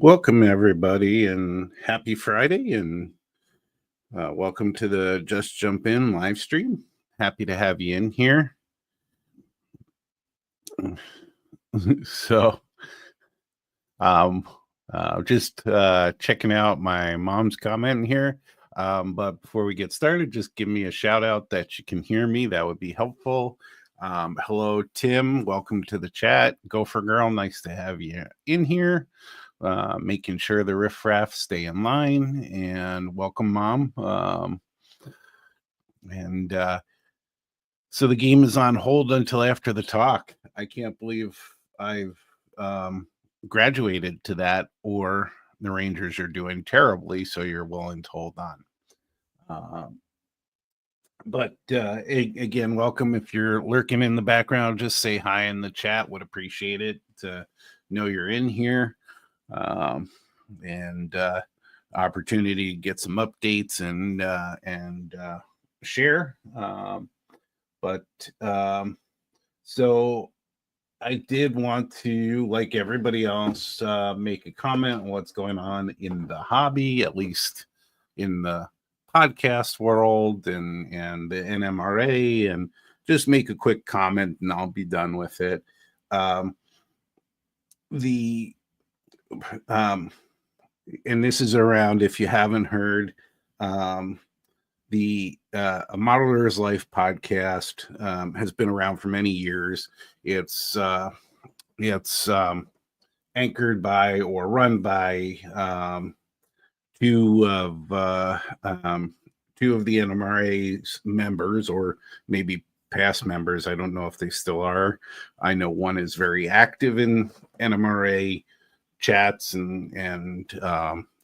Welcome, everybody, and happy Friday, and welcome to the Just Jump In live stream. Happy to have you in here. so, um, just checking out my mom's comment here. But before we get started, just give me a shout out that you can hear me. That would be helpful. Hello, Tim. Welcome to the chat. Gopher Girl, nice to have you in here. Making sure the riffraff stay in line, and welcome, Mom. And So the game is on hold until after the talk. I can't believe I've graduated to that, or the Rangers are doing terribly, so you're willing to hold on. But again, welcome. If you're lurking in the background, just say hi in the chat. Would appreciate it to know you're in here. And opportunity to get some updates and share. So I did want to, like everybody else, make a comment on what's going on in the hobby, at least in the podcast world and the NMRA, and just make a quick comment, and I'll be done with it. The And this is around, if you haven't heard, the A Modeler's Life podcast has been around for many years. It's anchored by or run by two of the NMRA's members, or maybe past members. I don't know if they still are. I know one is very active in NMRA chats and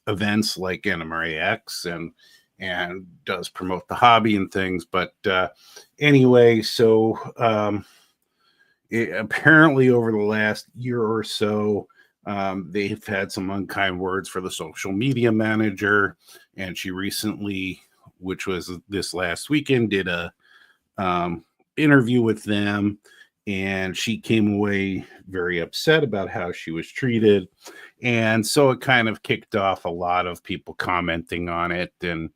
events like NMRA X, and does promote the hobby and things. But anyway, so apparently over the last year or so, they've had some unkind words for the social media manager, and she recently, which was this last weekend, did a interview with them, and she came away very upset about how she was treated. And so it kind of kicked off a lot of people commenting on it. And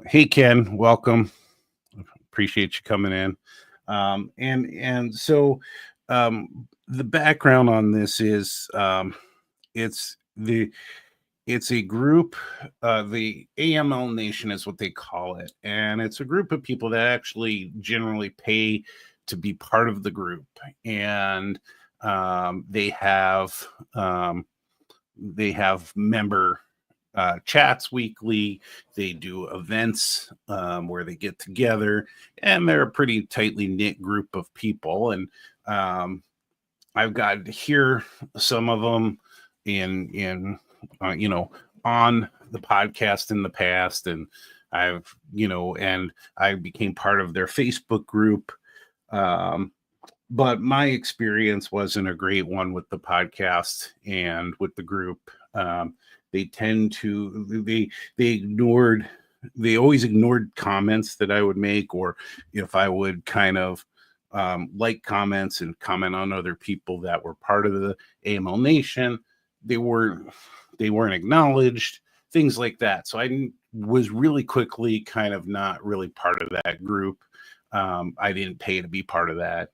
hey, Ken, welcome. Appreciate you coming in. So the background on this is it's a group, the AML Nation is what they call it. And it's a group of people that actually generally pay to be part of the group. And they have member chats weekly. They do events where they get together, and they're a pretty tightly knit group of people. And I've got to hear some of them in on the podcast in the past, and I became part of their Facebook group. But my experience wasn't a great one with the podcast and with the group. They always ignored comments that I would make, or if I would kind of like comments and comment on other people that were part of the AML Nation, they weren't acknowledged, things like that. So I was really quickly kind of not really part of that group. I didn't pay to be part of that.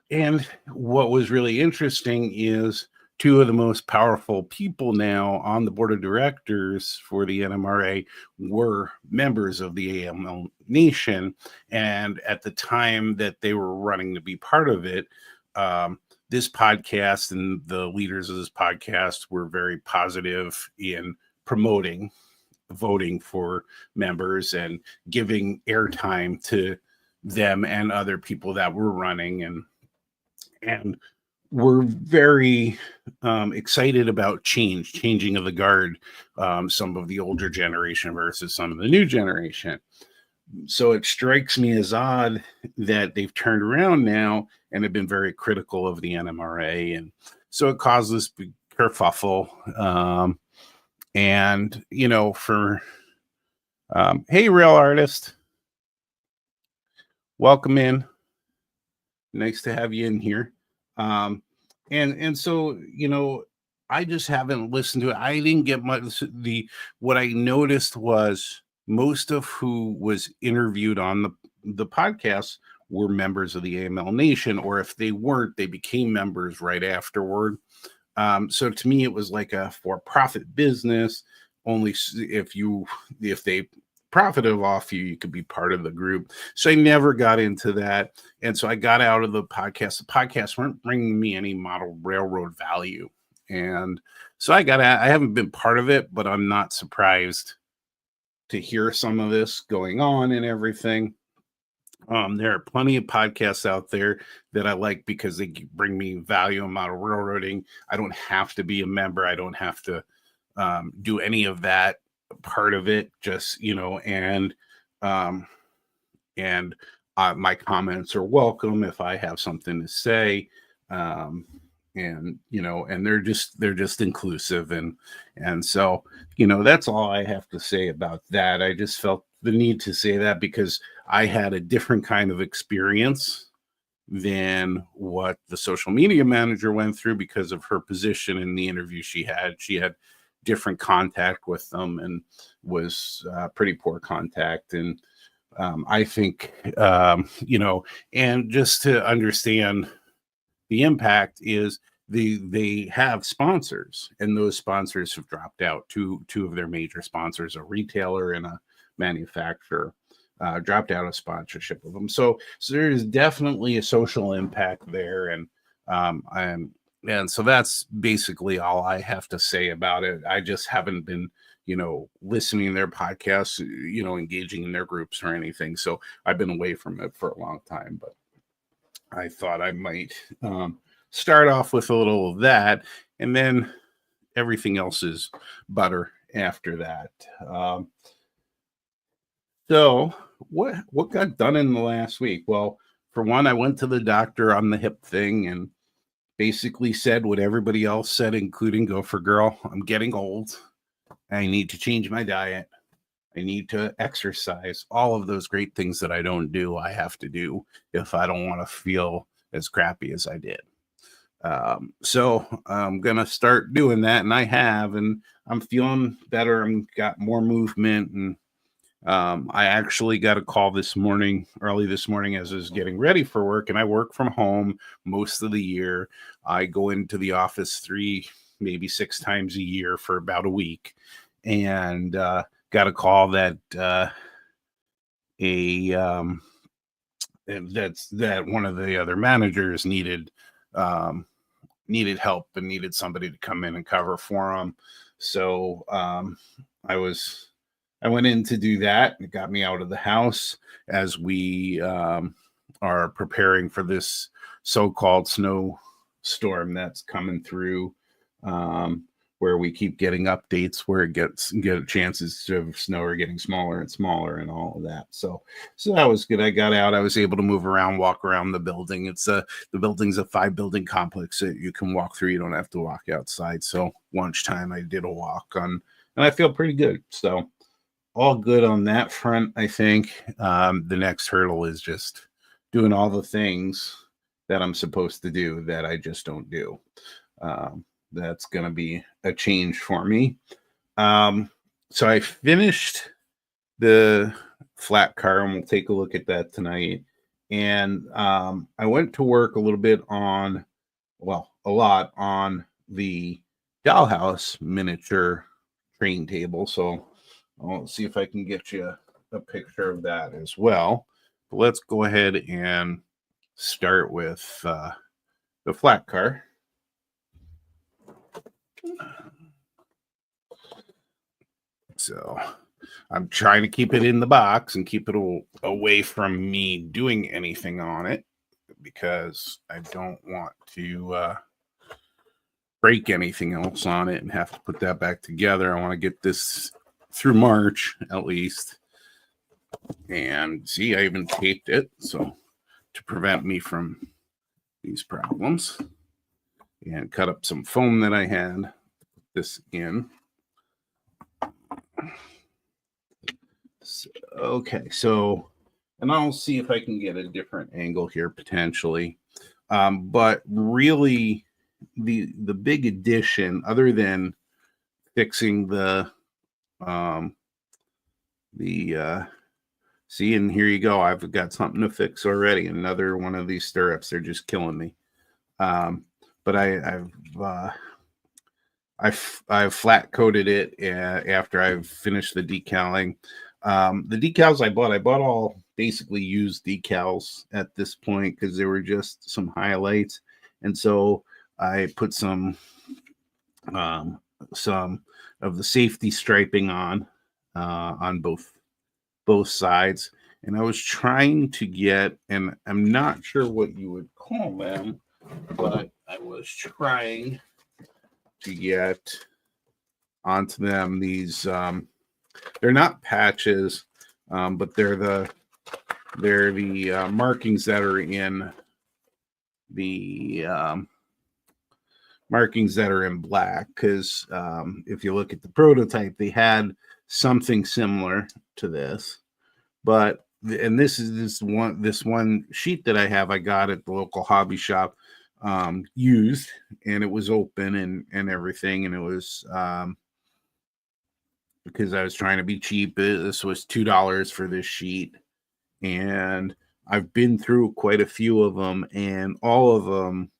And what was really interesting is two of the most powerful people now on the board of directors for the NMRA were members of the AML Nation. And at the time that they were running to be part of it, this podcast and the leaders of this podcast were very positive in promoting voting for members and giving airtime to them and other people that were running, and we're very excited about changing of the guard, some of the older generation versus some of the new generation. So it strikes me as odd that they've turned around now and have been very critical of the NMRA, and so it causes big kerfuffle. And hey, Real Artist, welcome in. Nice to have you in here. Um, and so, I just haven't listened to it. I didn't get much. What I noticed was most of who was interviewed on the podcast were members of the AML Nation, or if they weren't, they became members right afterward. So to me, it was like a for-profit business. Only if they profited off you, you could be part of the group. So I never got into that, and so I got out of the podcast. The podcasts weren't bringing me any model railroad value, and so I got. I haven't been part of it, but I'm not surprised to hear some of this going on and everything. There are plenty of podcasts out there that I like because they bring me value in model railroading. I don't have to be a member. I don't have to do any of that part of it. Just um, and my comments are welcome if I have something to say. And they're just inclusive, and so that's all I have to say about that. I just felt the need to say that because I had a different kind of experience than what the social media manager went through because of her position in the interview she had. She had different contact with them and was pretty poor contact. And I think, and just to understand the impact is they have sponsors, and those sponsors have dropped out. Two of their major sponsors, a retailer and a manufacturer, dropped out of sponsorship of them. So there is definitely a social impact there, and so that's basically all I have to say about it. I just haven't been listening to their podcasts, engaging in their groups or anything. So I've been away from it for a long time, but I thought I might start off with a little of that, and then everything else is butter after that. So what got done in the last week? Well, for one, I went to the doctor on the hip thing and basically said what everybody else said, including Gopher Girl. I'm getting old. I need to change my diet. I need to exercise. All of those great things that I don't do, I have to do if I don't want to feel as crappy as I did. So I'm gonna start doing that, and I have, and I'm feeling better. I'm got more movement, and I actually got a call early this morning, as I was getting ready for work, and I work from home most of the year. I go into the office 3, maybe 6 times a year for about a week, and got a call that that one of the other managers needed help and needed somebody to come in and cover for him. So I went in to do that. It got me out of the house as we are preparing for this so-called snowstorm that's coming through, where we keep getting updates where get chances of snow are getting smaller and smaller and all of that. So that was good. I got out. I was able to move around, walk around the building. The building's a 5-building complex that you can walk through. You don't have to walk outside. So lunchtime, I did a walk and I feel pretty good. So all good on that front, I think. The next hurdle is just doing all the things that I'm supposed to do that I just don't do. That's going to be a change for me. So I finished the flat car, and we'll take a look at that tonight. And I went to work a lot on the dollhouse miniature train table. So I'll see if I can get you a picture of that as well. But let's go ahead and start with the flat car. So I'm trying to keep it in the box and keep it away from me doing anything on it, because I don't want to break anything else on it and have to put that back together. I want to get this through March at least. And see, I even taped it so to prevent me from these problems, and cut up some foam that I had, put this in. Okay, so and I'll see if I can get a different angle here potentially. But really, the big addition, other than fixing the see, and here you go. I've got something to fix already. Another one of these stirrups. They're just killing me. But I've flat coated it after I've finished the decaling. The decals I bought all basically used decals at this point because they were just some highlights, and so I put some of the safety striping on both sides, and I was trying to get, and I'm not sure what you would call them, but I was trying to get onto them these they're not patches, but they're the markings that are in the markings that are in black, because if you look at the prototype, they had something similar to this, but and this is this one sheet that I got at the local hobby shop, used, and it was open and everything, and it was because I was trying to be cheap. This was $2 for this sheet, and I've been through quite a few of them, and all of them,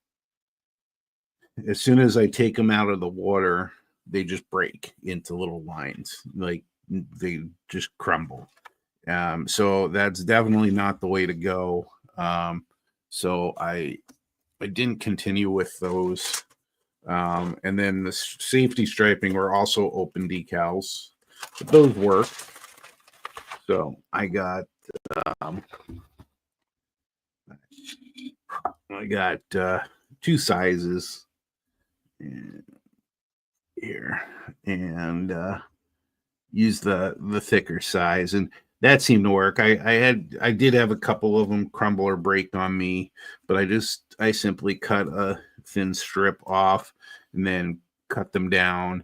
as soon as I take them out of the water, they just break into little lines, like they just crumble. So that's definitely not the way to go. So I didn't continue with those. And then the safety striping were also open decals, but those work. So I got two sizes here, and use the thicker size, and that seemed to work. I did have a couple of them crumble or break on me, but I simply cut a thin strip off and then cut them down,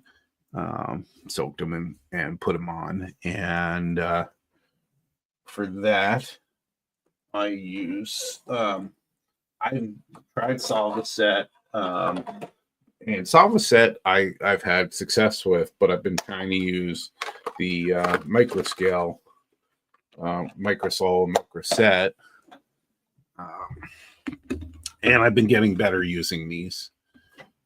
soaked them and put them on. And for that, I use I tried Solvaset, and Solvaset I've had success with, but I've been trying to use the microscale, microsol, microset, and I've been getting better using these.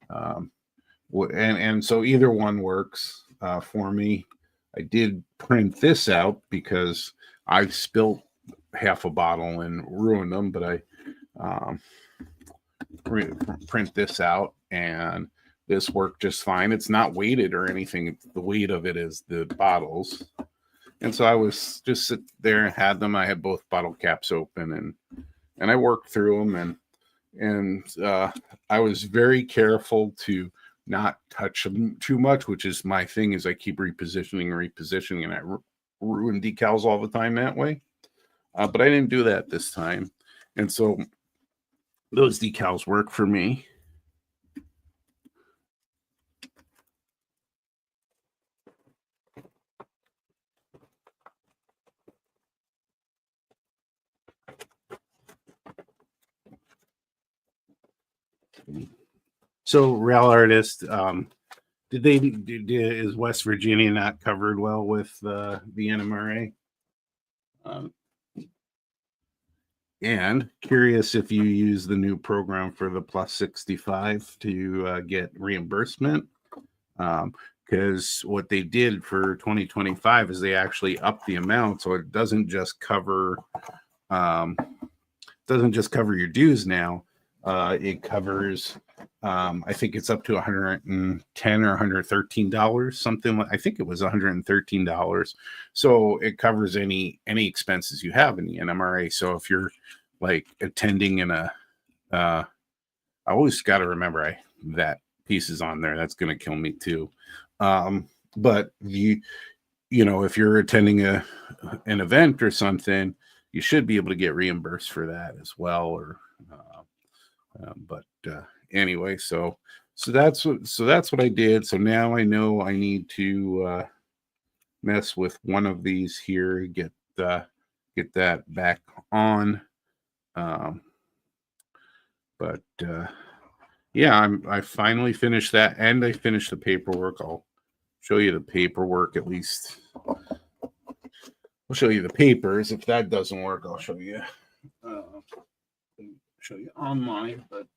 And so either one works for me. I did print this out because I spilled half a bottle and ruined them, but I print this out, and this worked just fine. It's not weighted or anything. The weight of it is the bottles. And so I was just sit there and had them. I had both bottle caps open, and I worked through them, and I was very careful to not touch them too much, which is my thing, is I keep repositioning, and I ruin decals all the time that way. But I didn't do that this time. And so those decals work for me. So, Rail Artist, is West Virginia not covered well with the NMRA? And curious if you use the new program for the plus 65 to get reimbursement. Because what they did for 2025 is they actually upped the amount, so it doesn't just cover your dues now. It covers, I think it's up to $110 or $113, something like, I think it was $113. So it covers any expenses you have in the NMRA. So if you're like attending in I always got to remember that piece is on there. That's going to kill me too. But you know, if you're attending an event or something, you should be able to get reimbursed for that as well. Or, but anyway, so that's what I did. So now I know I need to mess with one of these here, get get that back on. Yeah, I finally finished that, and I finished the paperwork. I'll show you the paperwork at least. I'll show you the papers. If that doesn't work, I'll show you online. But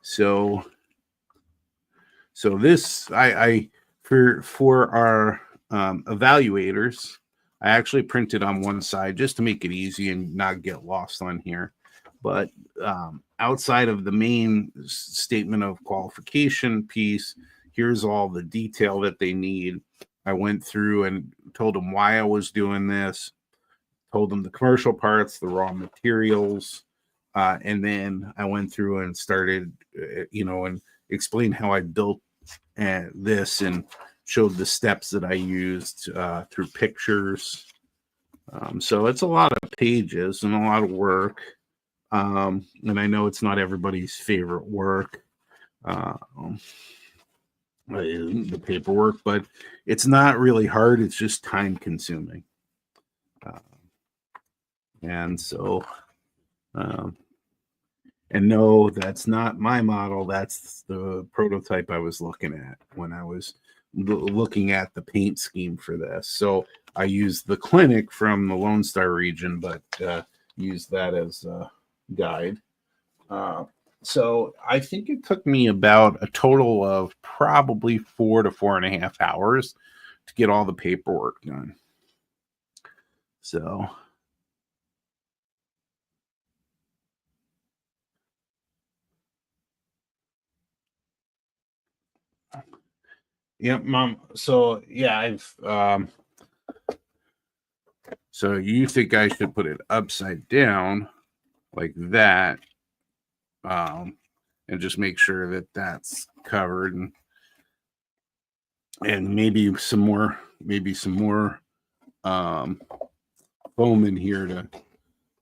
so this I for our evaluators, I actually printed on one side just to make it easy and not get lost on here. But outside of the main statement of qualification piece, here's all the detail that they need. I went through and told them why I was doing this, told them the commercial parts, the raw materials, and then I went through and started, and explained how I built this and showed the steps that I used through pictures. So it's a lot of pages and a lot of work. And I know it's not everybody's favorite work, the paperwork, but it's not really hard. It's just time consuming. And so, and no, that's not my model. That's the prototype I was looking at when I was looking at the paint scheme for this. So I used the clinic from the Lone Star region, but used that as a guide. So I think it took me about a total of probably 4 to 4.5 hours to get all the paperwork done. So yep, Mom. So yeah, I've so you think I should put it upside down like that, and just make sure that that's covered, and maybe some more foam in here to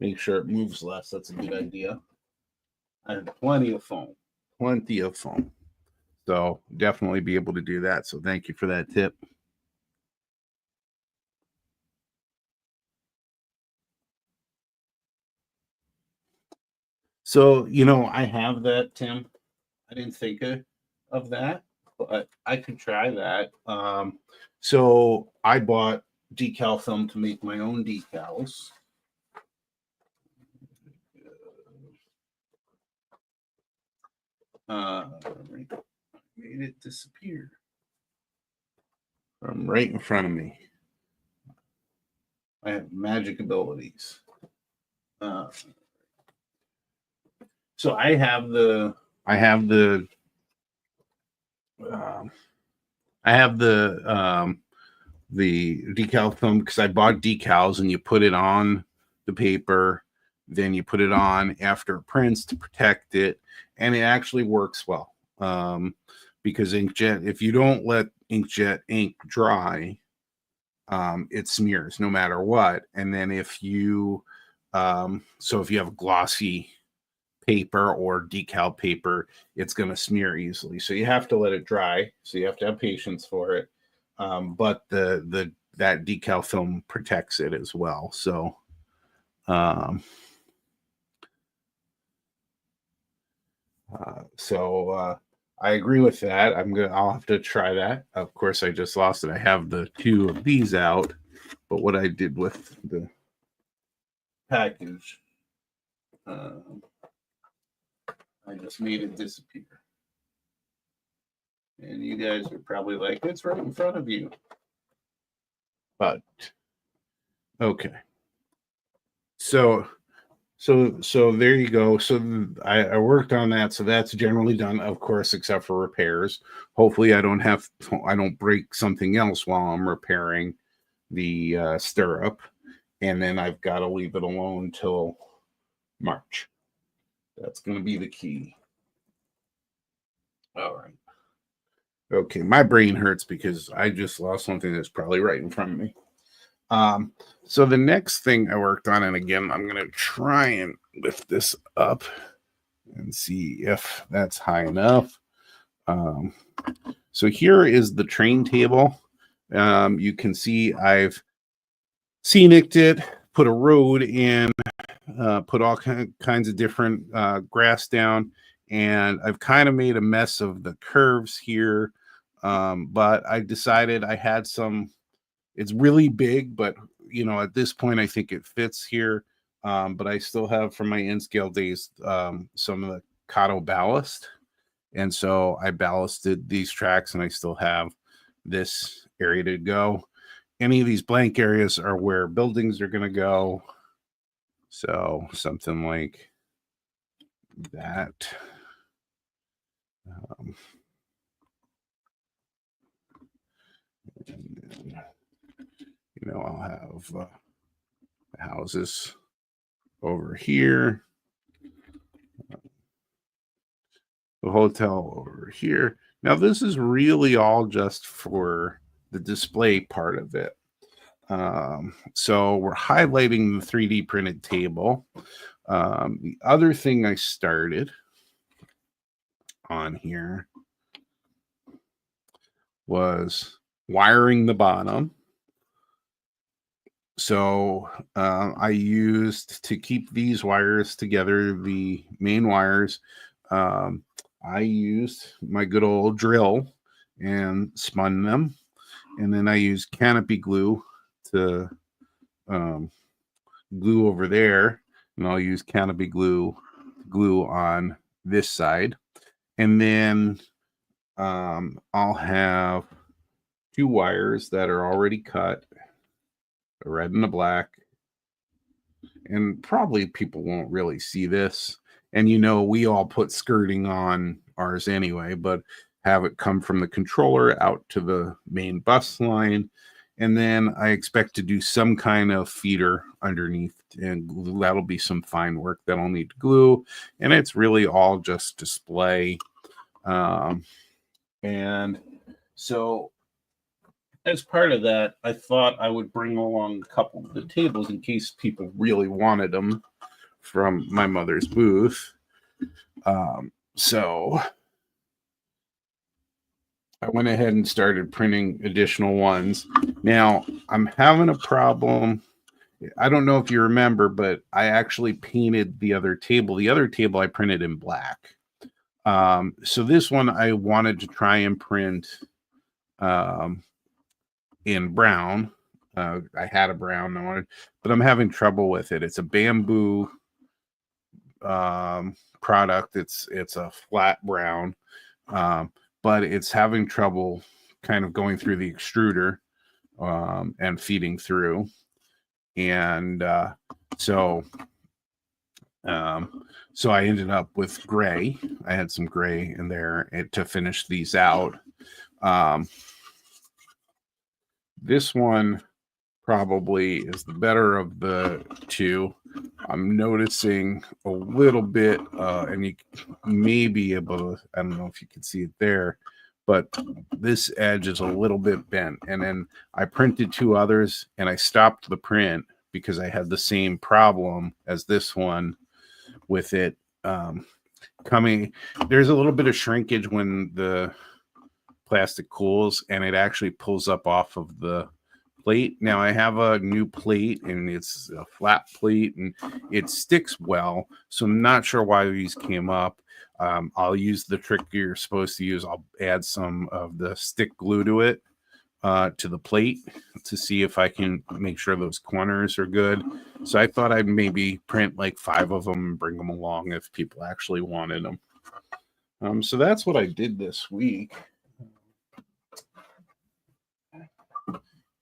make sure it moves less. That's a good idea. I have plenty of foam. So definitely be able to do that. So thank you for that tip. So, I have that, Tim. I didn't think of that, but I could try that. So I bought decal film to make my own decals. Made it disappear from right in front of me. I have magic abilities. So I have the decal film because I bought decals, and you put it on the paper, then you put it on after it prints to protect it, and it actually works well. Because inkjet, if you don't let inkjet ink dry, it smears no matter what. And then if you if you have glossy paper or decal paper, it's going to smear easily. So you have to let it dry. So you have to have patience for it. But that decal film protects it as well. So I agree with that. I'll have to try that. Of course, I just lost it. I have the 2 of these out, but what I did with the package, I just made it disappear. And you guys are probably like, it's right in front of you. But okay. So there you go. So I worked on that. So that's generally done, of course, except for repairs. Hopefully I don't break something else while I'm repairing the stirrup. And then I've got to leave it alone till March. That's going to be the key. All right. Okay, my brain hurts because I just lost something that's probably right in front of me. So the next thing I worked on, and again, I'm going to try and lift this up and see if that's high enough. So here is the train table. You can see I've Scenicked it, put a road in, put all kinds of different grass down, and I've kind of made a mess of the curves here. But I decided I had some, it's really big, but at this point, I think it fits here. But I still have from my N-scale days some of the Kato ballast. And so I ballasted these tracks, and I still have this area to go. Any of these blank areas are where buildings are going to go. So something like that. And then, I'll have houses over here. The hotel over here. Now, this is really all just for the display part of it. So we're highlighting the 3D printed table. The other thing I started on here was wiring the bottom. So I used, to keep these wires together, the main wires, I used my good old drill and spun them. And then I used canopy glue to glue over there. And I'll use canopy glue on this side. And then I'll have 2 wires that are already cut, a red and a black. And probably people won't really see this. And we all put skirting on ours anyway, but have it come from the controller out to the main bus line. And then I expect to do some kind of feeder underneath, and that'll be some fine work that I'll need to glue. And it's really all just display. And so as part of that, I thought I would bring along a couple of the tables in case people really wanted them from my mother's booth. So I went ahead and started printing additional ones. Now, I'm having a problem. I don't know if you remember, but I actually painted the other table. The other table I printed in black. So this one I wanted to try and print in brown. I had a brown, but I'm having trouble with it. It's a bamboo product. It's a flat brown, but it's having trouble kind of going through the extruder and feeding through. And so I ended up with gray. I had some gray in there to finish these out. This one probably is the better of the two. I'm noticing a little bit, and you may be able to, I don't know if you can see it there, but this edge is a little bit bent. And then I printed 2 others, and I stopped the print because I had the same problem as this one with it coming. There's a little bit of shrinkage when the plastic cools, and it actually pulls up off of the plate. Now I have a new plate, and it's a flat plate, and it sticks well. So I'm not sure why these came up. I'll use the trick you're supposed to use. I'll add some of the stick glue to it, to the plate, to see if I can make sure those corners are good. So I thought I'd maybe print like 5 of them and bring them along if people actually wanted them. So that's what I did this week.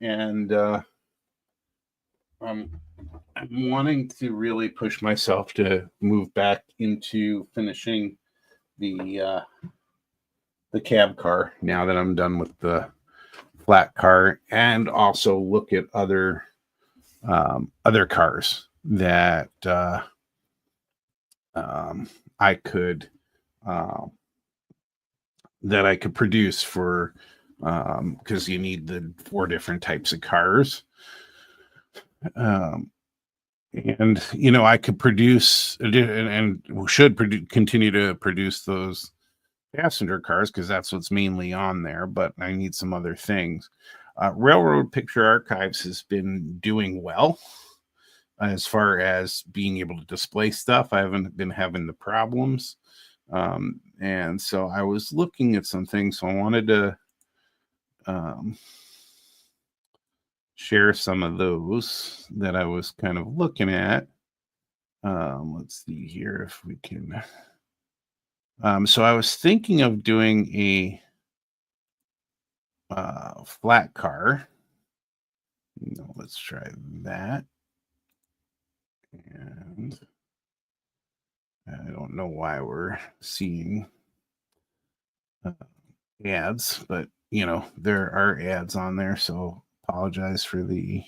And I'm wanting to really push myself to move back into finishing the cab car now that I'm done with the flat car, and also look at other cars that I could produce for, because you need the 4 different types of cars. And I could produce and should continue to produce those passenger cars, because that's what's mainly on there, but I need some other things. Railroad Picture Archives has been doing well as far as being able to display stuff. I haven't been having the problems. And so I was looking at some things. So I wanted to um, share some of those that I was kind of looking at. Let's see here if we can. So I was thinking of doing a flat car. Let's try that. And I don't know why we're seeing ads, but there are ads on there, so apologize for the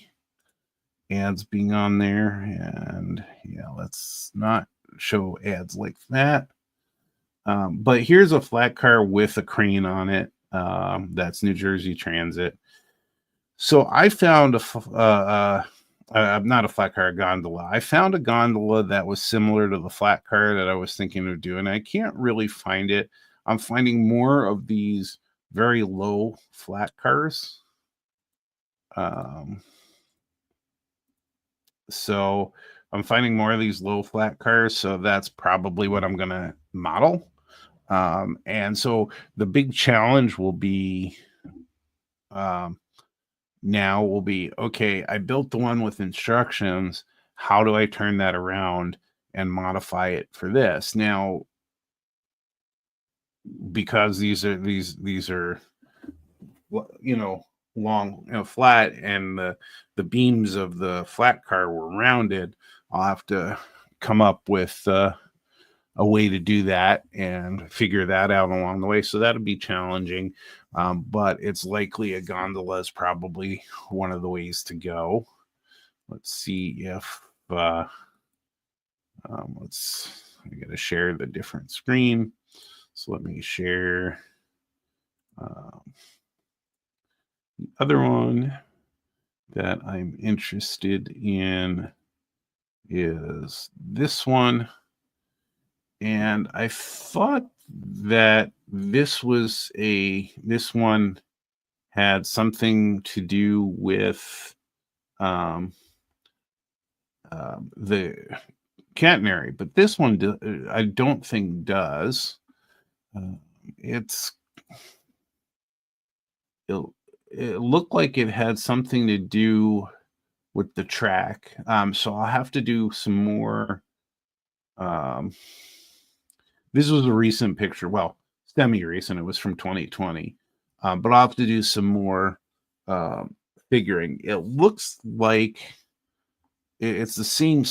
ads being on there. And yeah, let's not show ads like that. But here's a flat car with a crane on it. That's New Jersey Transit. So I found not a flat car, a gondola. I found a gondola that was similar to the flat car that I was thinking of doing. I can't really find it. I'm finding more of these very low flat cars. So I'm finding more of these low flat cars. So that's probably what I'm going to model. And so the big challenge will be now will be, okay, I built the one with instructions. How do I turn that around and modify it for this? Now, because these are long, flat, and the beams of the flat car were rounded, I'll have to come up with a way to do that and figure that out along the way. So that'll be challenging. But it's likely a gondola is probably one of the ways to go. Let's see if I got to share the different screen. So let me share the other one that I'm interested in is this one. And I thought that this one had something to do with the catenary, but this one I don't think does. It looked like it had something to do with the track. So I'll have to do some more. This was a recent picture. Well, semi-recent. It was from 2020. But I'll have to do some more figuring. It looks like it's the same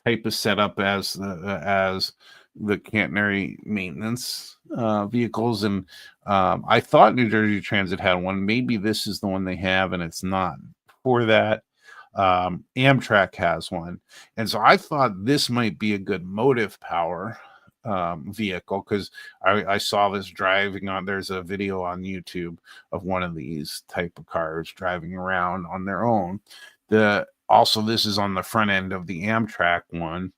type of setup as the catenary maintenance vehicles. And I thought New Jersey Transit had one. Maybe this is the one they have, and it's not. For that, Amtrak has one. And so I thought this might be a good motive power vehicle, because I saw this driving on, there's a video on YouTube of one of these type of cars driving around on their own. Also, this is on the front end of the Amtrak one.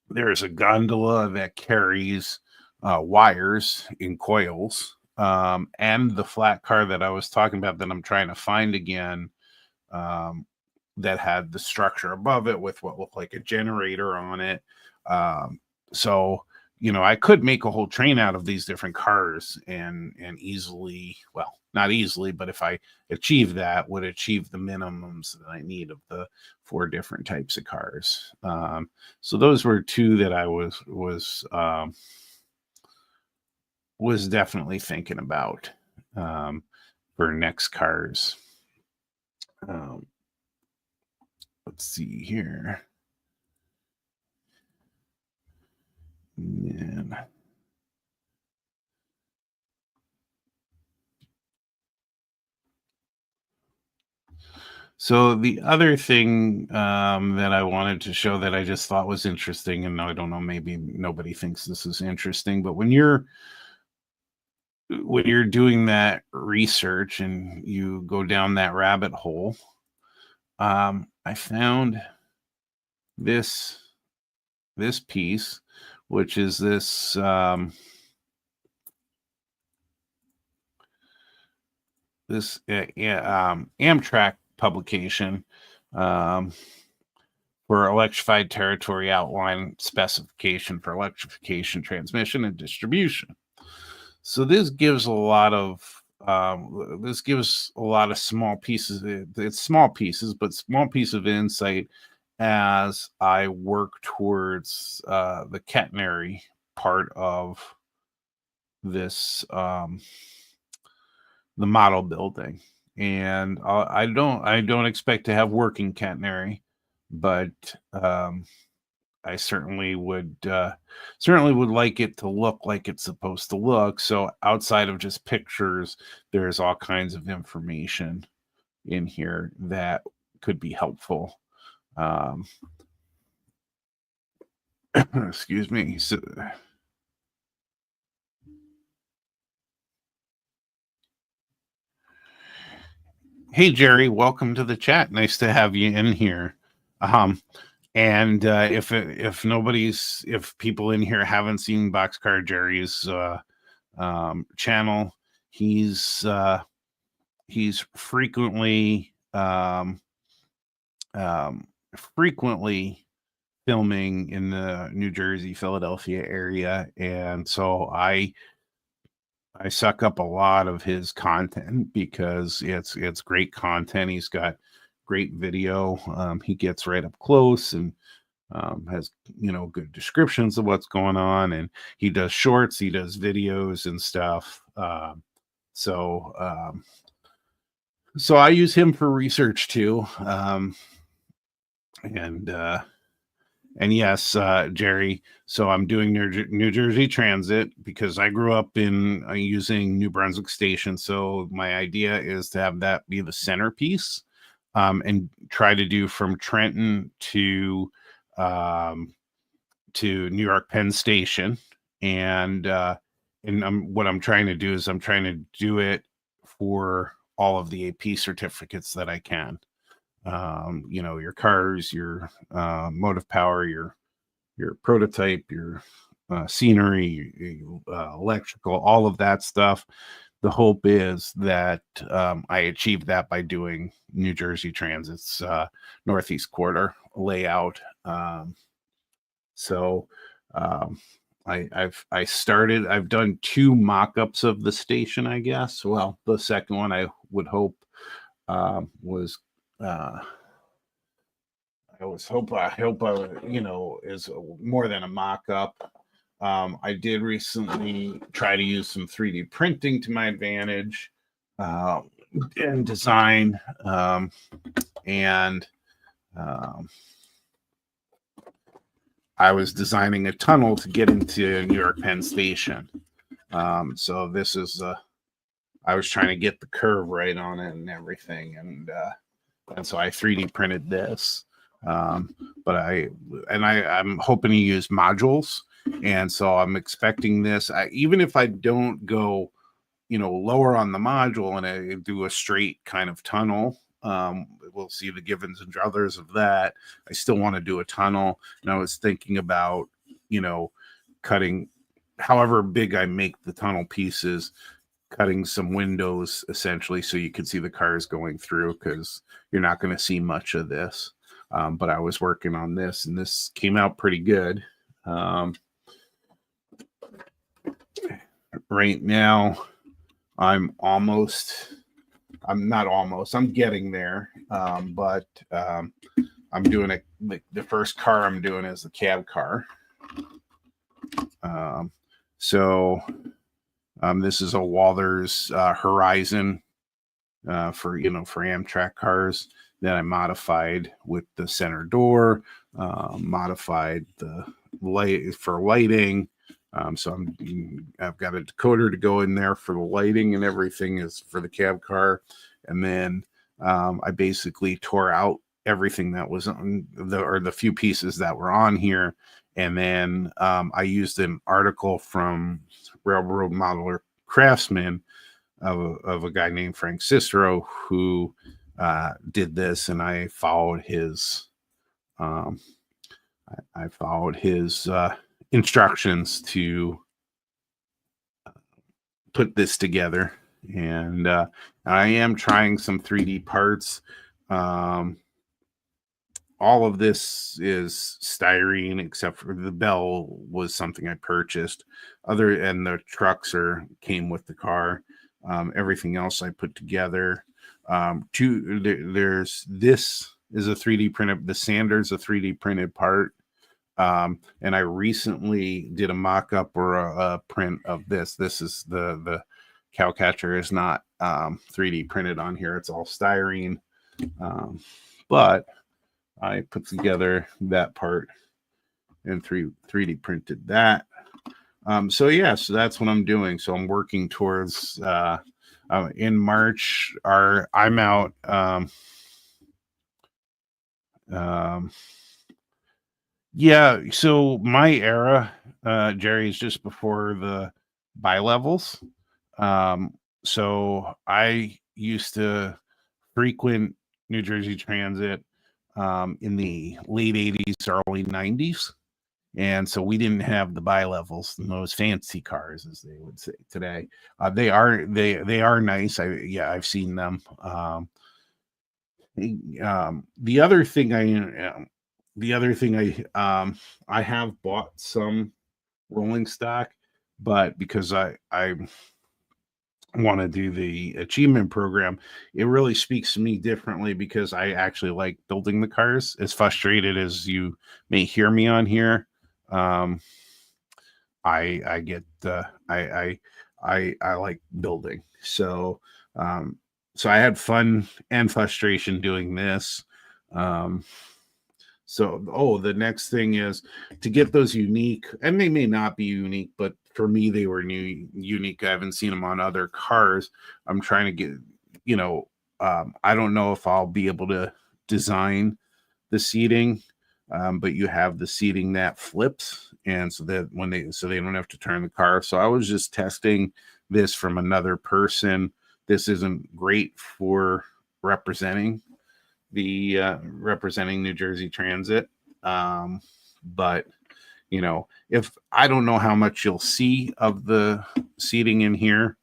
There's a gondola that carries wires in coils, and the flat car that I was talking about that I'm trying to find again, that had the structure above it with what looked like a generator on it. So I could make a whole train out of these different cars and easily, well, not easily, but if I achieve that, would achieve the minimums that I need of the 4 different types of cars. So those were 2 that I was definitely thinking about for next cars. Let's see here. Man. So the other thing that I wanted to show that I just thought was interesting, and I don't know, maybe nobody thinks this is interesting, but when you're doing that research and you go down that rabbit hole, I found this piece, which is this Amtrak publication um, for electrified territory outline specification for electrification, transmission, and distribution. So this gives a lot of small pieces. It's small pieces, but small piece of insight as I work towards the catenary part of this the model building. And I don't expect to have working catenary, but I certainly would like it to look like it's supposed to look. So outside of just pictures, there's all kinds of information in here that could be helpful. Excuse me. So, hey Jerry, welcome to the chat. Nice to have you in here. And if people in here haven't seen Boxcar Jerry's channel, he's frequently frequently filming in the New Jersey, Philadelphia area, and so I suck up a lot of his content because it's great content. He's got great video. He gets right up close and has good descriptions of what's going on, and he does shorts, he does videos and stuff. So I use him for research too. And yes, Jerry. So I'm doing New Jersey Transit because I grew up in using New Brunswick Station. So my idea is to have that be the centerpiece, and try to do from Trenton to New York Penn Station. And what I'm trying to do is I'm trying to do it for all of the AP certificates that I can. Your cars, your motive power, your prototype, your scenery, electrical, all of that stuff. The hope is that I achieve that by doing New Jersey Transit's Northeast Quarter layout. I've done 2 mock-ups of the station, I guess. Well, the second one I would hope was I hope is more than a mock-up. I did recently try to use some 3D printing to my advantage in design, and I was designing a tunnel to get into New York Penn Station. So this is I was trying to get the curve right on it and everything, and so I 3D printed this. But I'm hoping to use modules, and so I'm expecting this. Even if I don't go, lower on the module and I do a straight kind of tunnel, we'll see the givens and druthers of that. I still want to do a tunnel, and I was thinking about, cutting, however big I make the tunnel pieces, cutting some windows essentially so you can see the cars going through, because you're not going to see much of this. But I was working on this, and this came out pretty good. Right now, I'm getting there. But I'm doing the first car I'm doing is the cab car. This is a Walthers Horizon for Amtrak cars that I modified with the center door, modified the light for lighting. So I've got a decoder to go in there for the lighting, and everything is for the cab car. And then I basically tore out everything that was on the few pieces that were on here. And then I used an article from Railroad Modeler Craftsman of a guy named Frank Cicero, who did this, and I followed his instructions to put this together. And I am trying some 3D parts. Um, all of this is styrene except for the bell was something I purchased. And the trucks came with the car. Everything else I put together. There's this is a 3D printed. The sander's a 3D printed part. And I recently did a mock-up or a print of this. This is the cow catcher is not 3D printed on here. It's all styrene. But I put together that part and 3D printed that. So that's what I'm doing. So I'm working towards in March. I'm out. So my era, Jerry, is just before the bi-levels. So I used to frequent New Jersey Transit in the late 80s, early 90s. And so we didn't have the bi-levels, those fancy cars, as they would say today. They are nice. I've seen them. The other thing I have bought some rolling stock, but because I want to do the achievement program, it really speaks to me differently because I actually like building the cars. As frustrated as you may hear me on here, I get I like building. So I had fun and frustration doing this. The next thing is to get those unique, and they may not be unique, but for me, they were unique. I haven't seen them on other cars. I'm trying to get, I don't know if I'll be able to design the seating, but you have the seating that flips, and so that they don't have to turn the car. So I was just testing this from another person. This isn't great for representing New Jersey Transit. But if I don't know how much you'll see of the seating in here,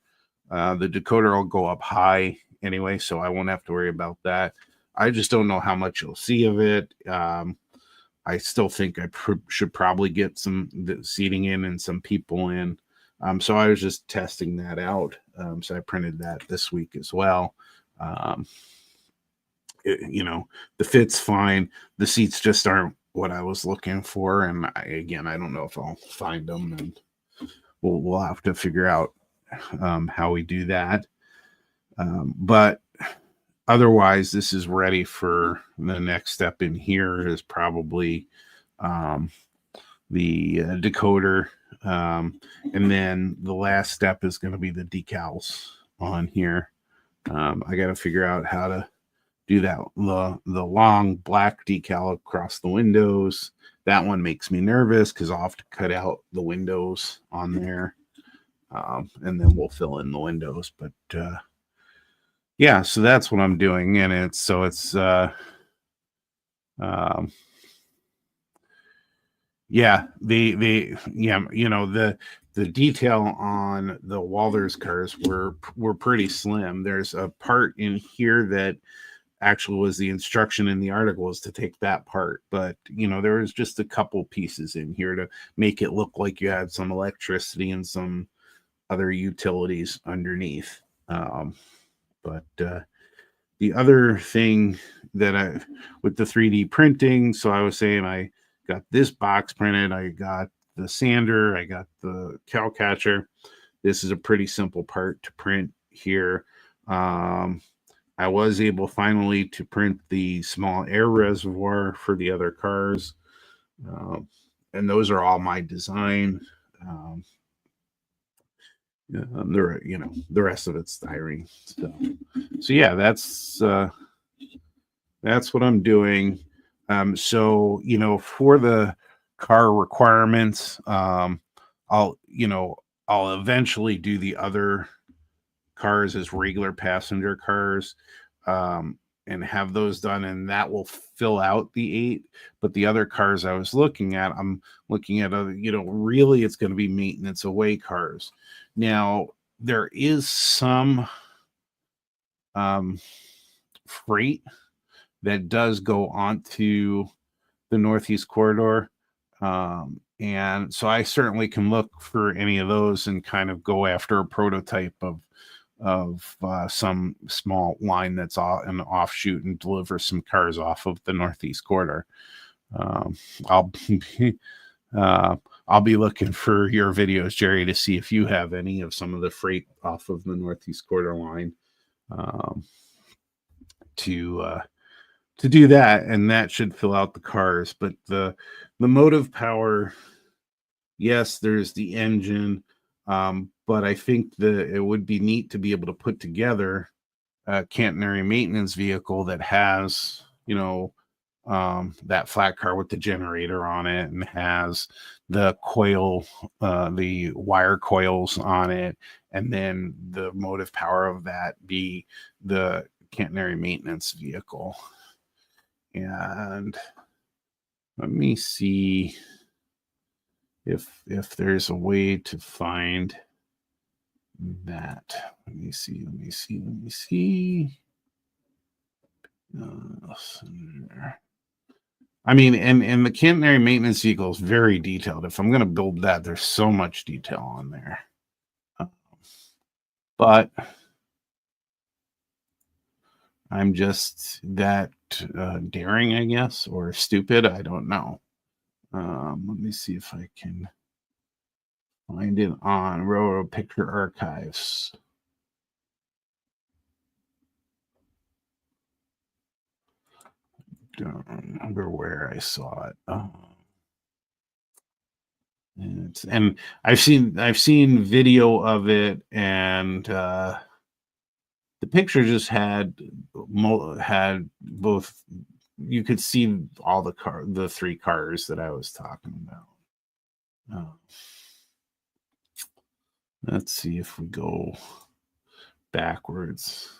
the decoder will go up high anyway, so I won't have to worry about that. I just don't know how much you'll see of it. I still think I should probably get some seating in and some people in. So I was just testing that out. So I printed that this week as well. The fit's fine. The seats just aren't what I was looking for. And I don't know if I'll find them, and we'll have to figure out how we do that. But otherwise, this is ready for the next step in here is probably the decoder. And then the last step is going to be the decals on here. I got to figure out how to do that. The long black decal across the windows. That one makes me nervous because I'll have to cut out the windows on there. And then we'll fill in the windows. But so that's what I'm doing. And the detail on the Walters cars were pretty slim. There's a part in here that actually was the instruction in the article is to take that part, but there was just a couple pieces in here to make it look like you had some electricity and some other utilities underneath. But the other thing that with the 3D printing, so I was saying I got this box printed, I got the sander, I got the cow catcher. This is a pretty simple part to print here. I was able finally to print the small air reservoir for the other cars. And those are all my design. The rest of it's styrene. So that's what I'm doing. For the car requirements, I'll eventually do the other cars as regular passenger cars, and have those done, and that will fill out the 8. But the other cars I'm looking at other, really it's going to be maintenance away cars. Now, there is some freight that does go onto the Northeast Corridor. And so I certainly can look for any of those and kind of go after a prototype of some small line that's an offshoot and deliver some cars off of the Northeast Corridor. I'll I'll be looking for your videos, Jerry, to see if you have any of some of the freight off of the Northeast Corridor line to do that, and that should fill out the cars. But the motive power, yes, there's the engine, but I think it would be neat to be able to put together a catenary maintenance vehicle that has, that flat car with the generator on it and has the the wire coils on it, and then the motive power of that be the catenary maintenance vehicle. And let me see if there's a way to find that. Let me see. I mean, and the catenary maintenance vehicle is very detailed. If I'm going to build that, there's so much detail on there. But I'm just that daring, I guess, or stupid. I don't know. Let me see if I can find it on Railroad Picture Archives. Don't remember where I saw it. And I've seen video of it, and the picture just had both. You could see all the three cars that I was talking about. Let's see if we go backwards.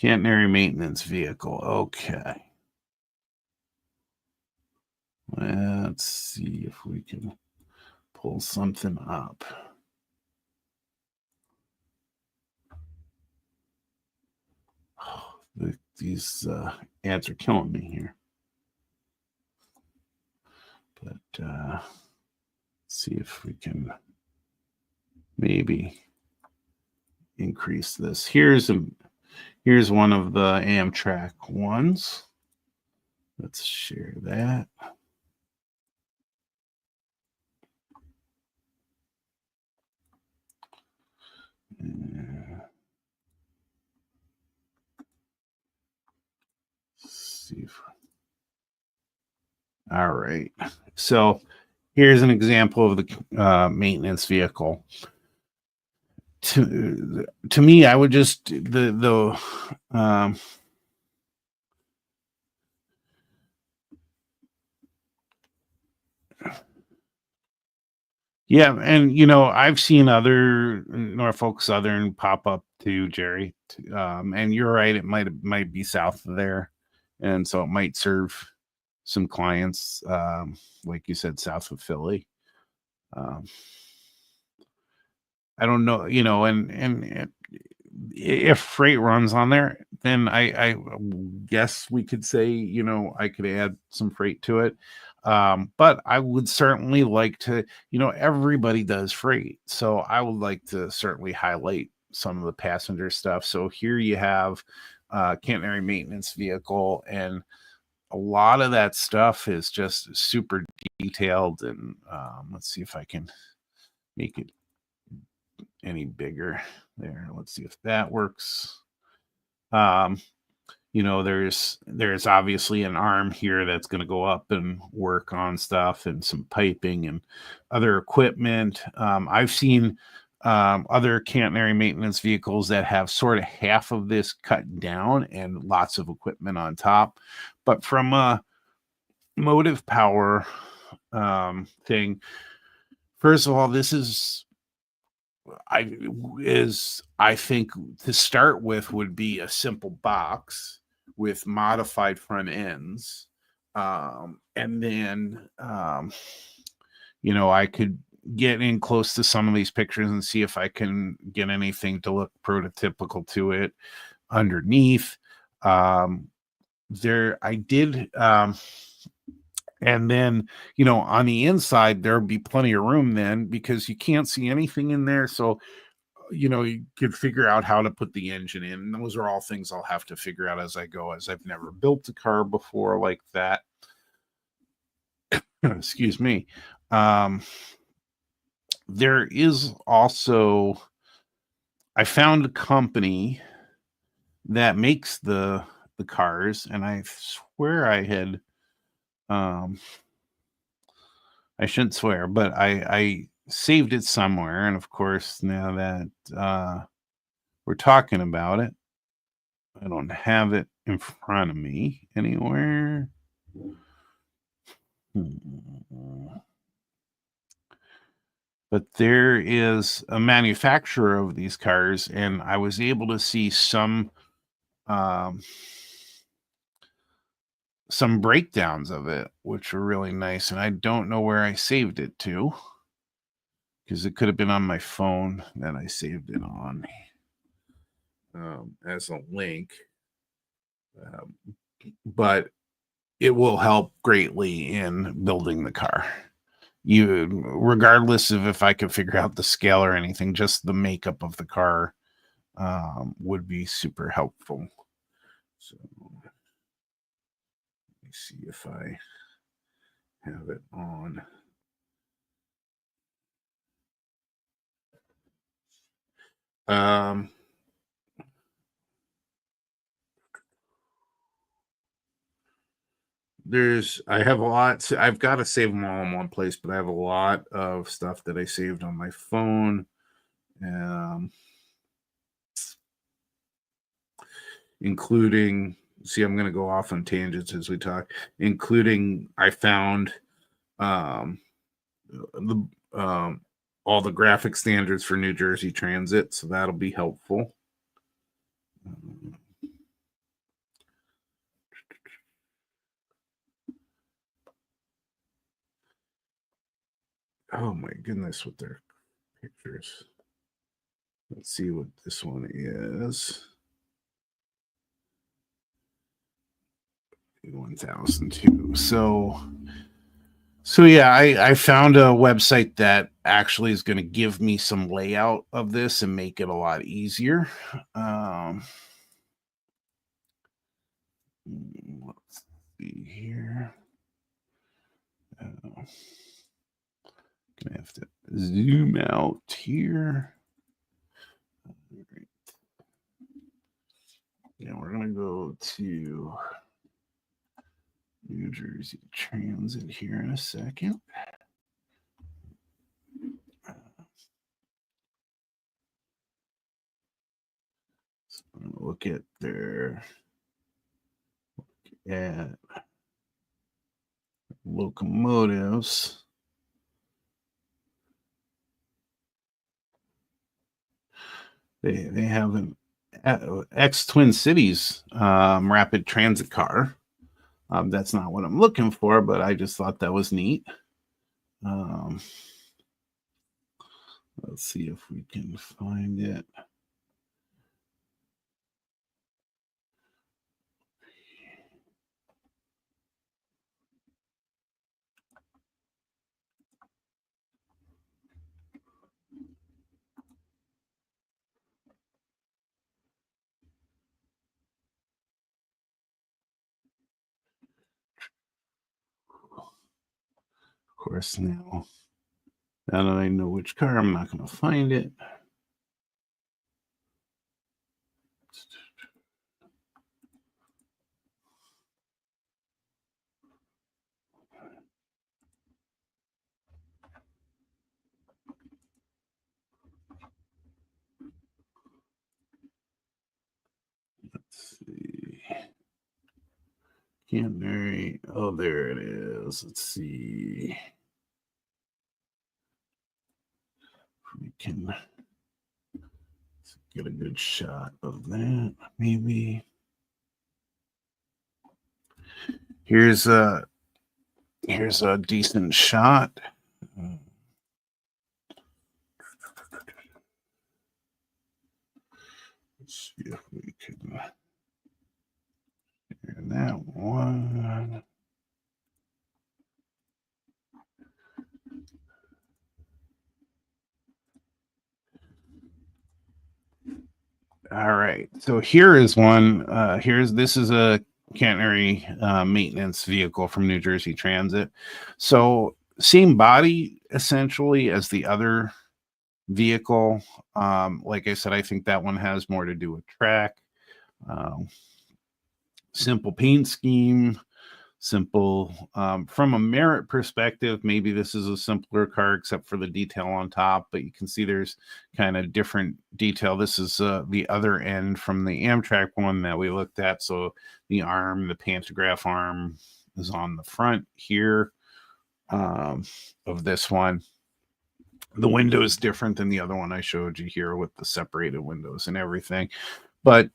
Catenary maintenance vehicle. Okay. Let's see if we can pull something up. Oh, these ads are killing me here. But let's see if we can maybe increase this. Here's one of the Amtrak ones. Let's share that. All right. So here's an example of the maintenance vehicle. To me, I would just yeah, and I've seen other Norfolk Southern pop up too, Jerry. And you're right, it might be south of there, and so it might serve some clients, like you said, south of Philly. I don't know, and if freight runs on there, then I guess we could say, I could add some freight to it. But I would certainly like to, everybody does freight. So I would like to certainly highlight some of the passenger stuff. So here you have catenary maintenance vehicle, and a lot of that stuff is just super detailed. And let's see if I can make it any bigger there. Let's see if that works. There's obviously an arm here that's going to go up and work on stuff, and some piping and other equipment. I've seen other catenary maintenance vehicles that have sort of half of this cut down and lots of equipment on top. But from a motive power thing, first of all, this is I think to start with would be a simple box with modified front ends, and then I could get in close to some of these pictures and see if I can get anything to look prototypical to it underneath. There I did and then, on the inside there'll be plenty of room then, because you can't see anything in there. So, you could figure out how to put the engine in. And those are all things I'll have to figure out as I go, as I've never built a car before like that. Excuse me. There is also, I found a company that makes the cars, and I swear I had, I shouldn't swear, but I saved it somewhere, and of course now that we're talking about it, I don't have it in front of me anywhere. But there is a manufacturer of these cars, and I was able to see some breakdowns of it, which were really nice. And I don't know where I saved it to, because it could have been on my phone that I saved it on as a link. But it will help greatly in building the car. Regardless of if I could figure out the scale or anything, just the makeup of the car would be super helpful. So let me see if I have it on. I have a lot. I've got to save them all in one place, but I have a lot of stuff that I saved on my phone. Including, see, I'm going to go off on tangents as we talk, including I found all the graphic standards for New Jersey Transit, so that'll be helpful. Oh my goodness, with their pictures. Let's see what this one is. 1002. So yeah, I found a website that actually is going to give me some layout of this and make it a lot easier. Let's see here. Gonna have to zoom out here. Yeah, we're gonna go to New Jersey Transit here in a second. So I'm gonna look at their locomotives. They have an X Twin Cities rapid transit car. That's not what I'm looking for, but I just thought that was neat. Let's see if we can find it. Of course, now that I know which car, I'm not going to find it. Let's see. Canterbury. Oh, there it is. Let's see. If we can get a good shot of that, maybe. Here's a decent shot. All right. So here is one. This is a cannery maintenance vehicle from New Jersey Transit. So same body essentially as the other vehicle. Like I said, I think that one has more to do with track. Um, Simple paint scheme, simple from a merit perspective. Maybe this is a simpler car except for the detail on top, but you can see there's kind of different detail. This is the other end from the Amtrak one that we looked at. So the pantograph arm is on the front here um, of this one. The window is different than the other one I showed you here with the separated windows and everything, but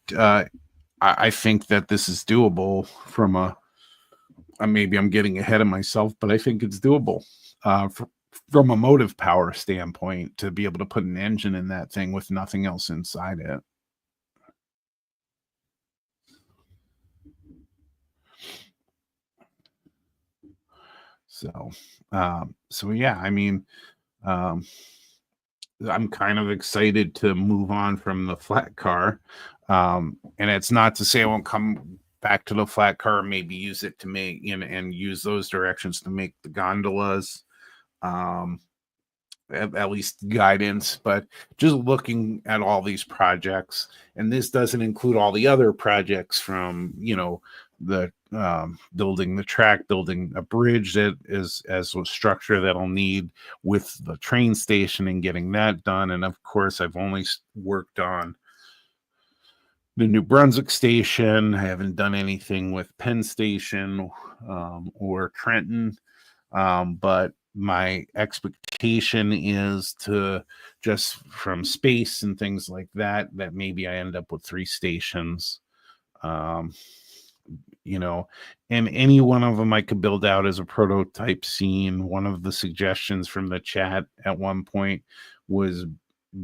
I think that this is doable from a maybe I'm getting ahead of myself, but I think it's doable from a motive power standpoint to be able to put an engine in that thing with nothing else inside it. So, so yeah, I mean, um, I'm kind of excited to move on from the flat car. And it's not to say I won't come back to the flat car, maybe use it to make, and use those directions to make the gondolas. Um, at least guidance, but just looking at all these projects, and this doesn't include all the other projects from the building the track, building a bridge that is as a structure that I'll need with the train station and getting that done. And of course, I've only worked on the New Brunswick station. I haven't done anything with Penn Station or Trenton, but my expectation is to just from space and things like that, that maybe I end up with 3 stations. Um, you know, and any one of them I could build out as a prototype scene. One of the suggestions from the chat at one point was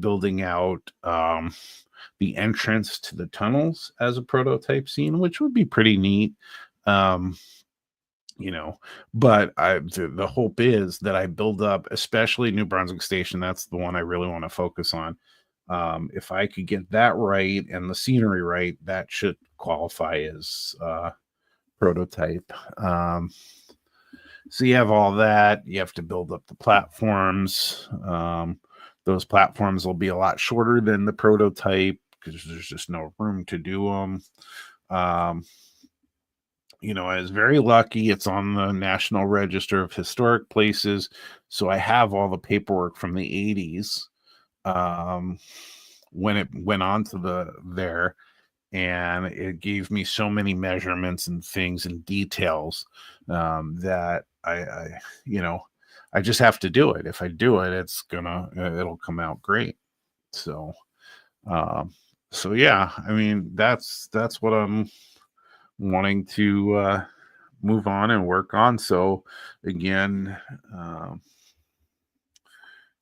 building out the entrance to the tunnels as a prototype scene, which would be pretty neat. Um, you know, but the hope is that I build up, especially New Brunswick Station. That's the one I really want to focus on. If I could get that right and the scenery right, that should qualify as prototype. So you have all that. You have to build up the platforms. Those platforms will be a lot shorter than the prototype because there's just no room to do them. Um, I was very lucky. It's on the National Register of Historic Places. So I have all the paperwork from the 80s when it went on to there. And it gave me so many measurements and things and details that I just have to do it. If I do it, it'll come out great. So, um, so yeah, I mean, that's what I'm wanting to move on and work on. So again,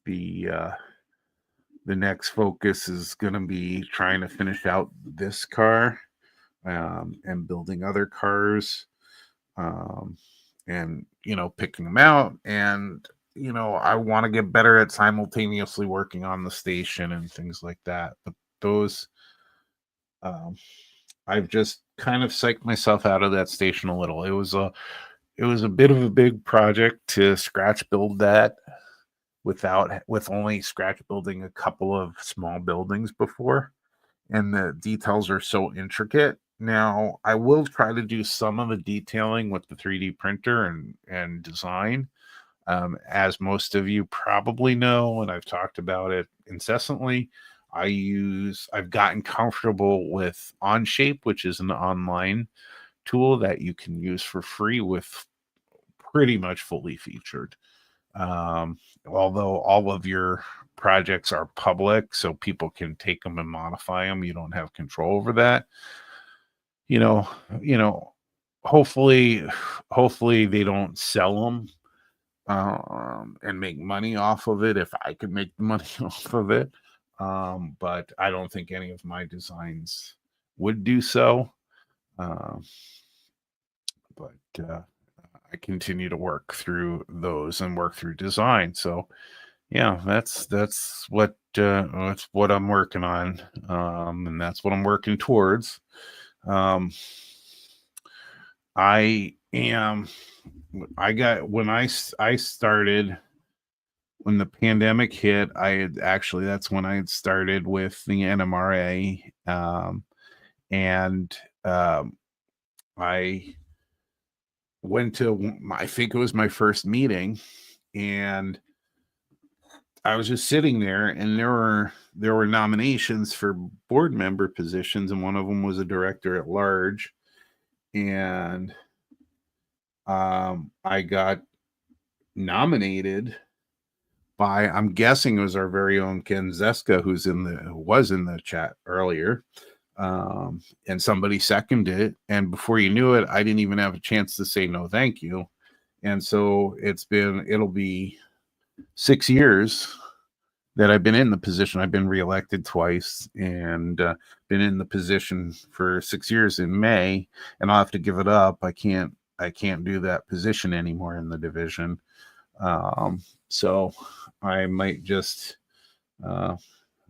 the the next focus is going to be trying to finish out this car and building other cars, um, and picking them out. And I want to get better at simultaneously working on the station and things like that. But those um, I've just kind of psyched myself out of that station a little. It was a bit of a big project to scratch build that with only scratch building a couple of small buildings before, and the details are so intricate. Now, I will try to do some of the detailing with the 3D printer and design. As most of you probably know, and I've talked about it incessantly, I've gotten comfortable with Onshape, which is an online tool that you can use for free with pretty much fully featured. Although all of your projects are public, so people can take them and modify them, you don't have control over that. You know, you know, hopefully, hopefully they don't sell them and make money off of it if I could make the money off of it. But I don't think any of my designs would do so. Um, but I continue to work through those and work through design. So yeah, that's what that's what I'm working on, and that's what I'm working towards. Um, I am. I got when I started when the pandemic hit. I had actually that's when I had started with the NMRA, and I went to I think it was my first meeting, and I was just sitting there, and there were nominations for board member positions, and one of them was a director at large, and I got nominated by, I'm guessing it was our very own Ken Zeska, who was in the chat earlier, and somebody seconded it, and before you knew it, I didn't even have a chance to say no, thank you, and so it'll be 6 years that I've been in the position. I've been reelected twice, and been in the position for 6 years in May, and I'll have to give it up. I can't do that position anymore in the division. So I might just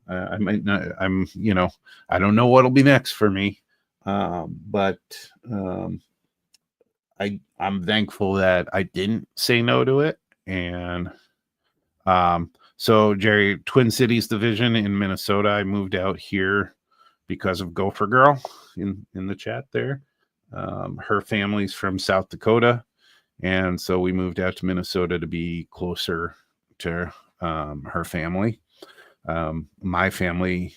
I might not. I don't know what'll be next for me, but I'm thankful that I didn't say no to it, and so Jerry, Twin Cities division in Minnesota, I moved out here because of Gopher Girl in the chat there. Her family's from South Dakota, and so we moved out to Minnesota to be closer to her family. My family,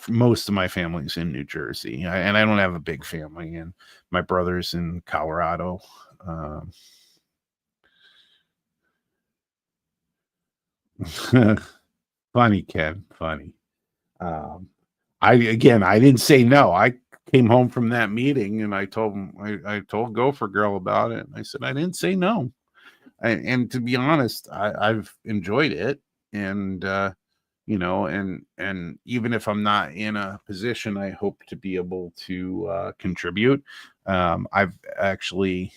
most of my family's in New Jersey, and I don't have a big family, and my brother's in Colorado. Funny, Ken. Funny. I didn't say no. I came home from that meeting, and I told him, I told Gopher Girl about it. And I said I didn't say no. And to be honest, I've enjoyed it, and and even if I'm not in a position, I hope to be able to contribute. I've actually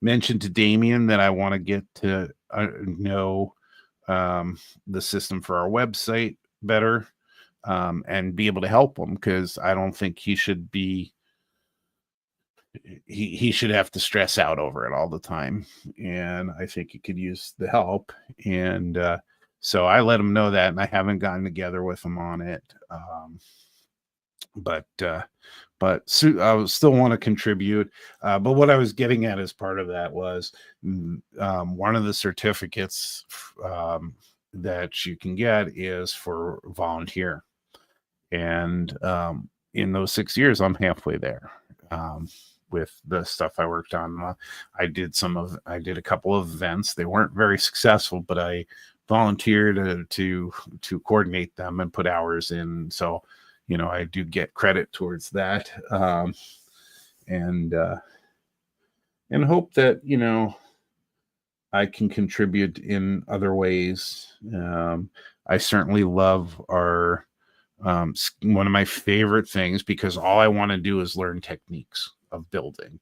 mentioned to Damien that I want to get to know the system for our website better, and be able to help him, because I don't think he should have to stress out over it all the time, and I think he could use the help. And so I let him know that, and I haven't gotten together with him on it, but I still want to contribute. But what I was getting at as part of that was one of the certificates that you can get is for volunteer, and in those 6 years, I'm halfway there. With the stuff I worked on, I did a couple of events. They weren't very successful, but I volunteered to coordinate them and put hours in. So, I do get credit towards that, and hope that I can contribute in other ways. I certainly love our one of my favorite things, because all I want to do is learn techniques of building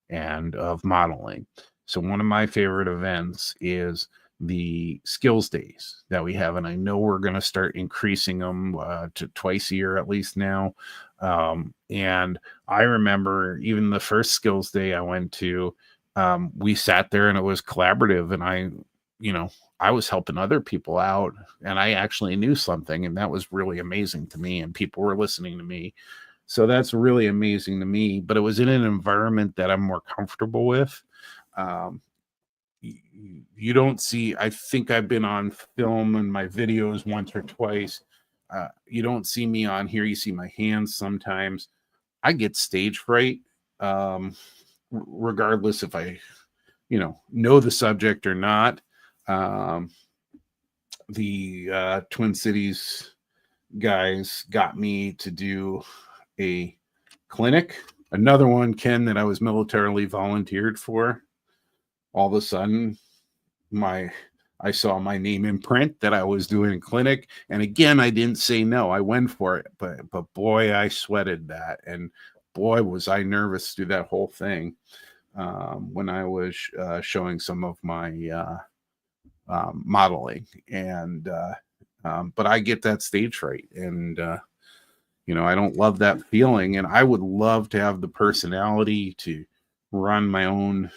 and of modeling. So one of my favorite events is the skills days that we have, and I know we're going to start increasing them to twice a year at least now. And I remember even the first skills day I went to, we sat there and it was collaborative, and I was helping other people out, and I actually knew something, and that was really amazing to me, and people were listening to me. So that's really amazing to me, but it was in an environment that I'm more comfortable with. You don't see, I think I've been on film in my videos once or twice. You don't see me on here. You see my hands sometimes. I get stage fright, regardless if I, know the subject or not. The Twin Cities guys got me to do a clinic, another one, Ken, that I was militarily volunteered for. All of a sudden, I saw my name in print that I was doing a clinic, and again, I didn't say no. I went for it, but boy, I sweated that, and boy, was I nervous through that whole thing. When I was showing some of my modeling. And but I get that stage fright, and I don't love that feeling. And I would love to have the personality to run my own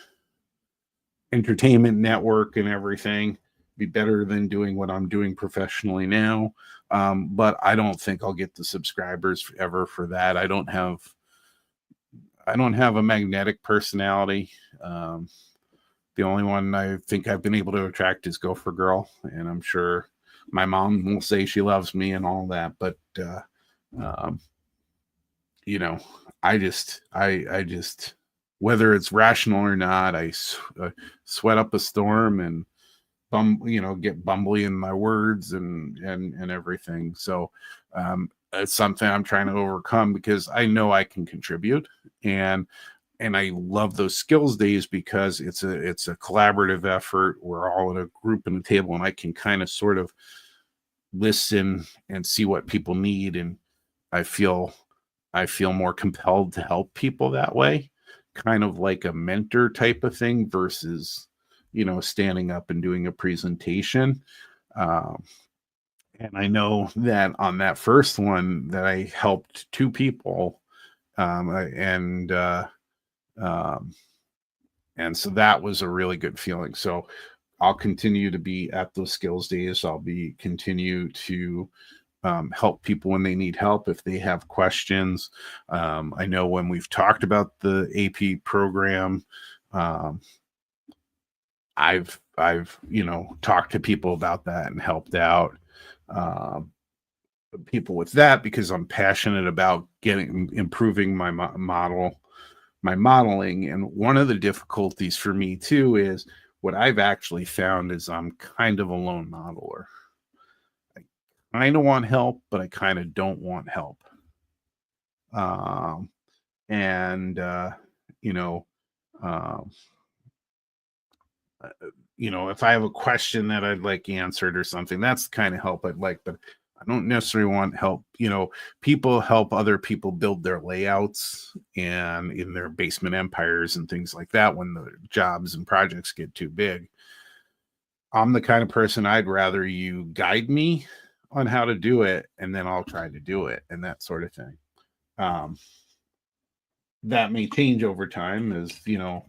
entertainment network and everything, be better than doing what I'm doing professionally now. But I don't think I'll get the subscribers ever for that. I don't have a magnetic personality. The only one I think I've been able to attract is Gopher Girl, and I'm sure my mom will say she loves me and all that. But I just, whether it's rational or not, I sweat up a storm and get bumbly in my words and everything. So it's something I'm trying to overcome, because I know I can contribute, and I love those skills days because it's a collaborative effort. We're all in a group and a table, and I can kind of sort of listen and see what people need, and I feel more compelled to help people that way, kind of like a mentor type of thing versus standing up and doing a presentation. And I know that on that first one that I helped 2 people, and so that was a really good feeling. So I'll continue to be at those skills days. I'll continue to help people when they need help, if they have questions. I know when we've talked about the AP program, I've talked to people about that and helped out people with that, because I'm passionate about improving my modeling. And one of the difficulties for me too is, what I've actually found is I'm kind of a lone modeler. I kind of want help, but I kind of don't want help. And if I have a question that I'd like answered or something, that's the kind of help I'd like, but I don't necessarily want help. People help other people build their layouts and in their basement empires and things like that when the jobs and projects get too big. I'm the kind of person, I'd rather you guide me on how to do it, and then I'll try to do it, and that sort of thing. That may change over time, as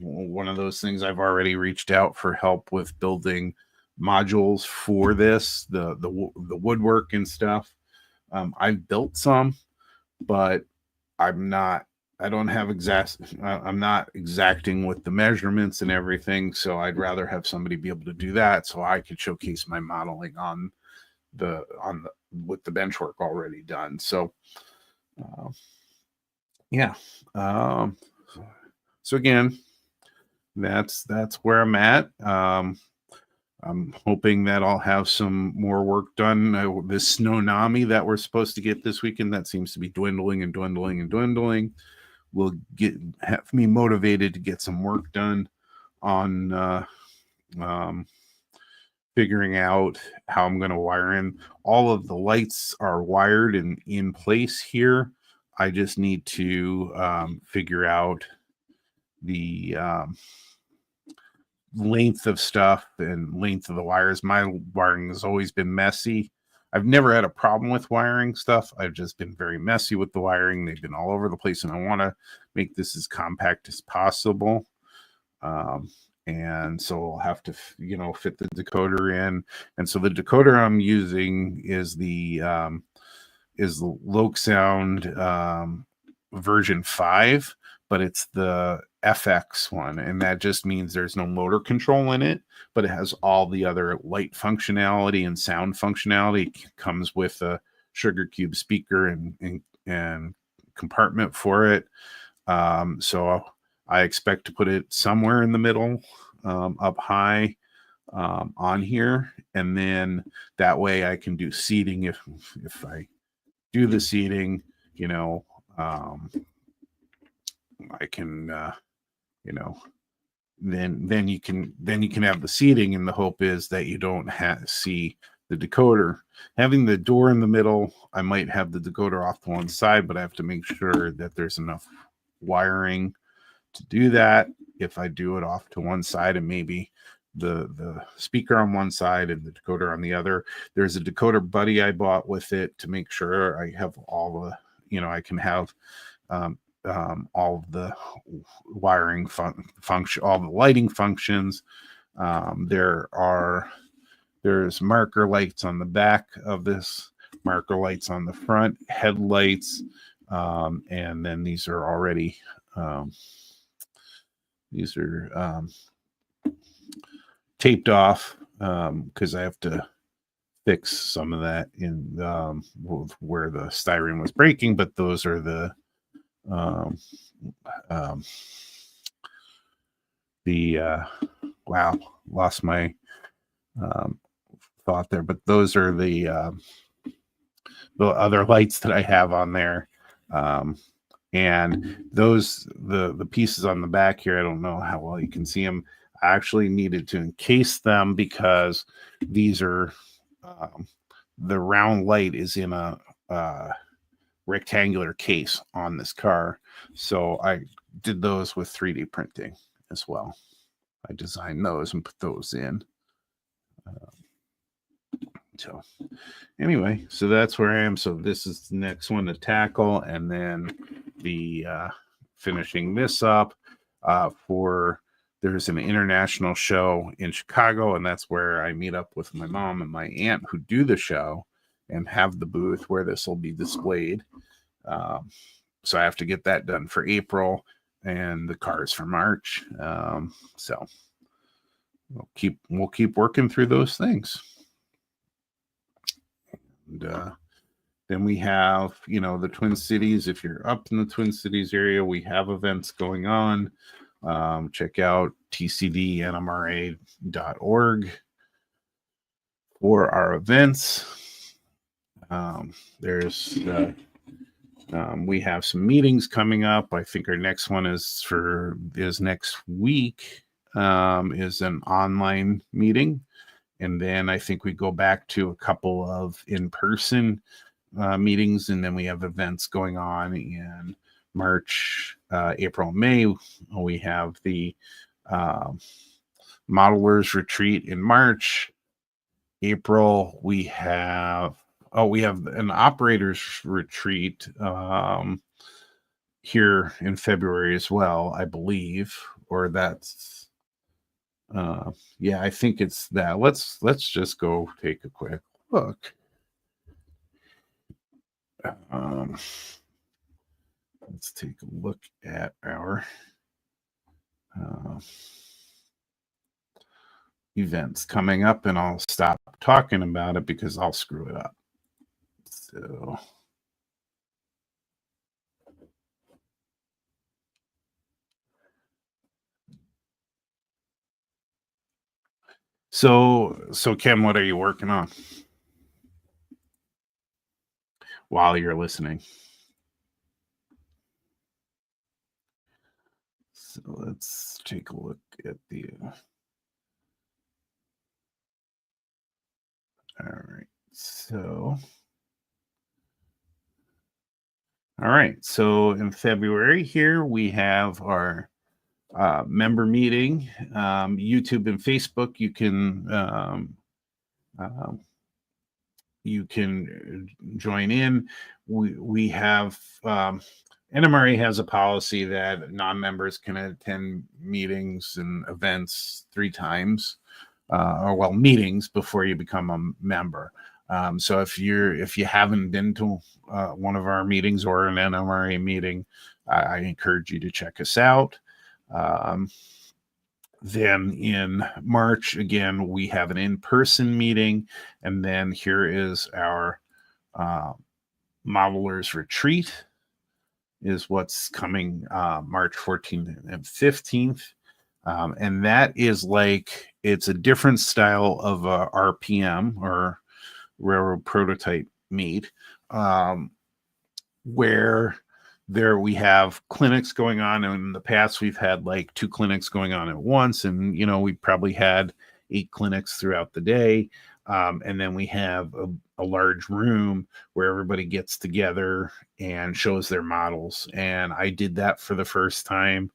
one of those things. I've already reached out for help with building modules for this, the woodwork and stuff. I've built some, but I'm not exacting with the measurements and everything. So I'd rather have somebody be able to do that, so I could showcase my modeling with the bench work already done. So yeah. So again, that's where I'm at. I'm hoping that I'll have some more work done. This Snownomi that we're supposed to get this weekend, that seems to be dwindling and dwindling and dwindling, will have me motivated to get some work done on figuring out how I'm going to wire in. All of the lights are wired and in place here. I just need to figure out the length of stuff and length of the wires. My wiring has always been messy. I've never had a problem with wiring stuff. I've just been very messy with the wiring. They've been all over the place, and I want to make this as compact as possible. And so I'll have to, fit the decoder in. And so the decoder I'm using is the Loke Sound version 5, but it's the FX one, and that just means there's no motor control in it, but it has all the other light functionality and sound functionality. It comes with a Sugar Cube speaker and compartment for it. So I expect to put it somewhere in the middle, up high on here, and then that way I can do seating if I do the seating, I can, then you can have the seating, and the hope is that you don't see the decoder. Having the door in the middle, I might have the decoder off to one side, but I have to make sure that there's enough wiring to do that. If I do it off to one side and maybe the speaker on one side and the decoder on the other. There's a decoder buddy I bought with it to make sure I have all the, I can have all of the wiring function, all the lighting functions. There's marker lights on the back of this, marker lights on the front, headlights, and then these are already taped off because I have to fix some of that in where the styrene was breaking, but those are the wow, lost my thought there, but those are the other lights that I have on there. And those, the pieces on the back here, I don't know how well you can see them. I actually needed to encase them because these are, the round light is in a rectangular case on this car. So I did those with 3D printing as well. I designed those and put those in. So anyway, so that's where I am. So this is the next one to tackle, and then the finishing this up for, there's an international show in Chicago, and that's where I meet up with my mom and my aunt who do the show and have the booth where this will be displayed. So I have to get that done for April, and the cars for March. So we'll keep working through those things. And then we have, the Twin Cities. If you're up in the Twin Cities area, we have events going on. Check out tcdnmra.org for our events. We have some meetings coming up. I think our next one is next week, is an online meeting. And then I think we go back to a couple of in-person meetings, and then we have events going on in March, April, May. We have the Modelers Retreat in March. April, we have an Operators Retreat here in February as well, I believe, or that's I think it's that. Let's just go take a quick look. Let's take a look at our events coming up, and I'll stop talking about it because I'll screw it up. So Ken, what are you working on while you're listening? So let's take a look at the all right, so in February here we have our member meeting. YouTube and Facebook, you can join in. We have NMRA has a policy that non-members can attend meetings and events 3 times, meetings before you become a member. So if you haven't been to one of our meetings or an NMRA meeting, I encourage you to check us out. Then in March, again, we have an in-person meeting. And then here is our Modelers Retreat is what's coming March 14th and 15th. And that is it's a different style of RPM, or Railroad Prototype meet, where we have clinics going on. And in the past, we've had 2 clinics going on at once. And, we probably had 8 clinics throughout the day. And then we have a large room where everybody gets together and shows their models. And I did that for the first time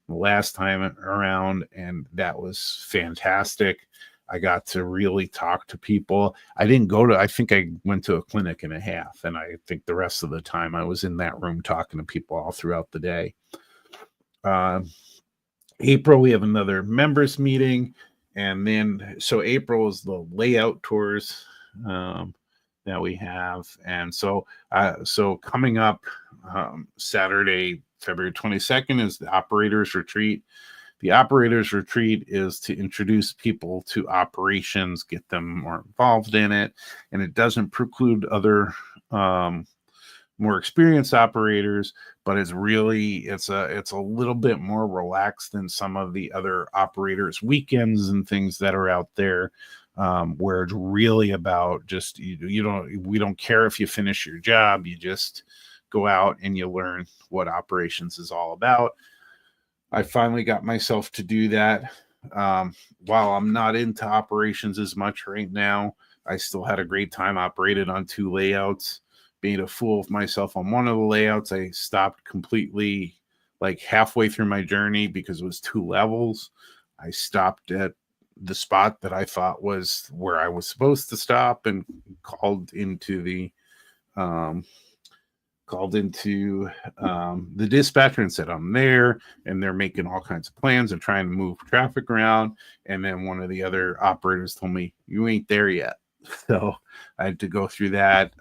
last time around, and that was fantastic. I got to really talk to people. I think I went to a clinic and a half, and I think the rest of the time I was in that room talking to people all throughout the day. Uh, April, we have another members meeting. And then, so April is the layout tours that we have. And so coming up Saturday, February 22nd is the operators retreat. The operators retreat is to introduce people to operations, get them more involved in it. And it doesn't preclude other more experienced operators, but it's a little bit more relaxed than some of the other operators weekends and things that are out there, where it's really about just we don't care if you finish your job, you just go out and you learn what operations is all about. I finally got myself to do that. While I'm not into operations as much right now, I still had a great time. Operated on 2 layouts. Made a fool of myself on one of the layouts. I stopped completely, like halfway through my journey, because it was 2 levels. I stopped at the spot that I thought was where I was supposed to stop, and called into the dispatcher and said I'm there, and they're making all kinds of plans and trying to move traffic around. And then one of the other operators told me, you ain't there yet. So I had to go through that.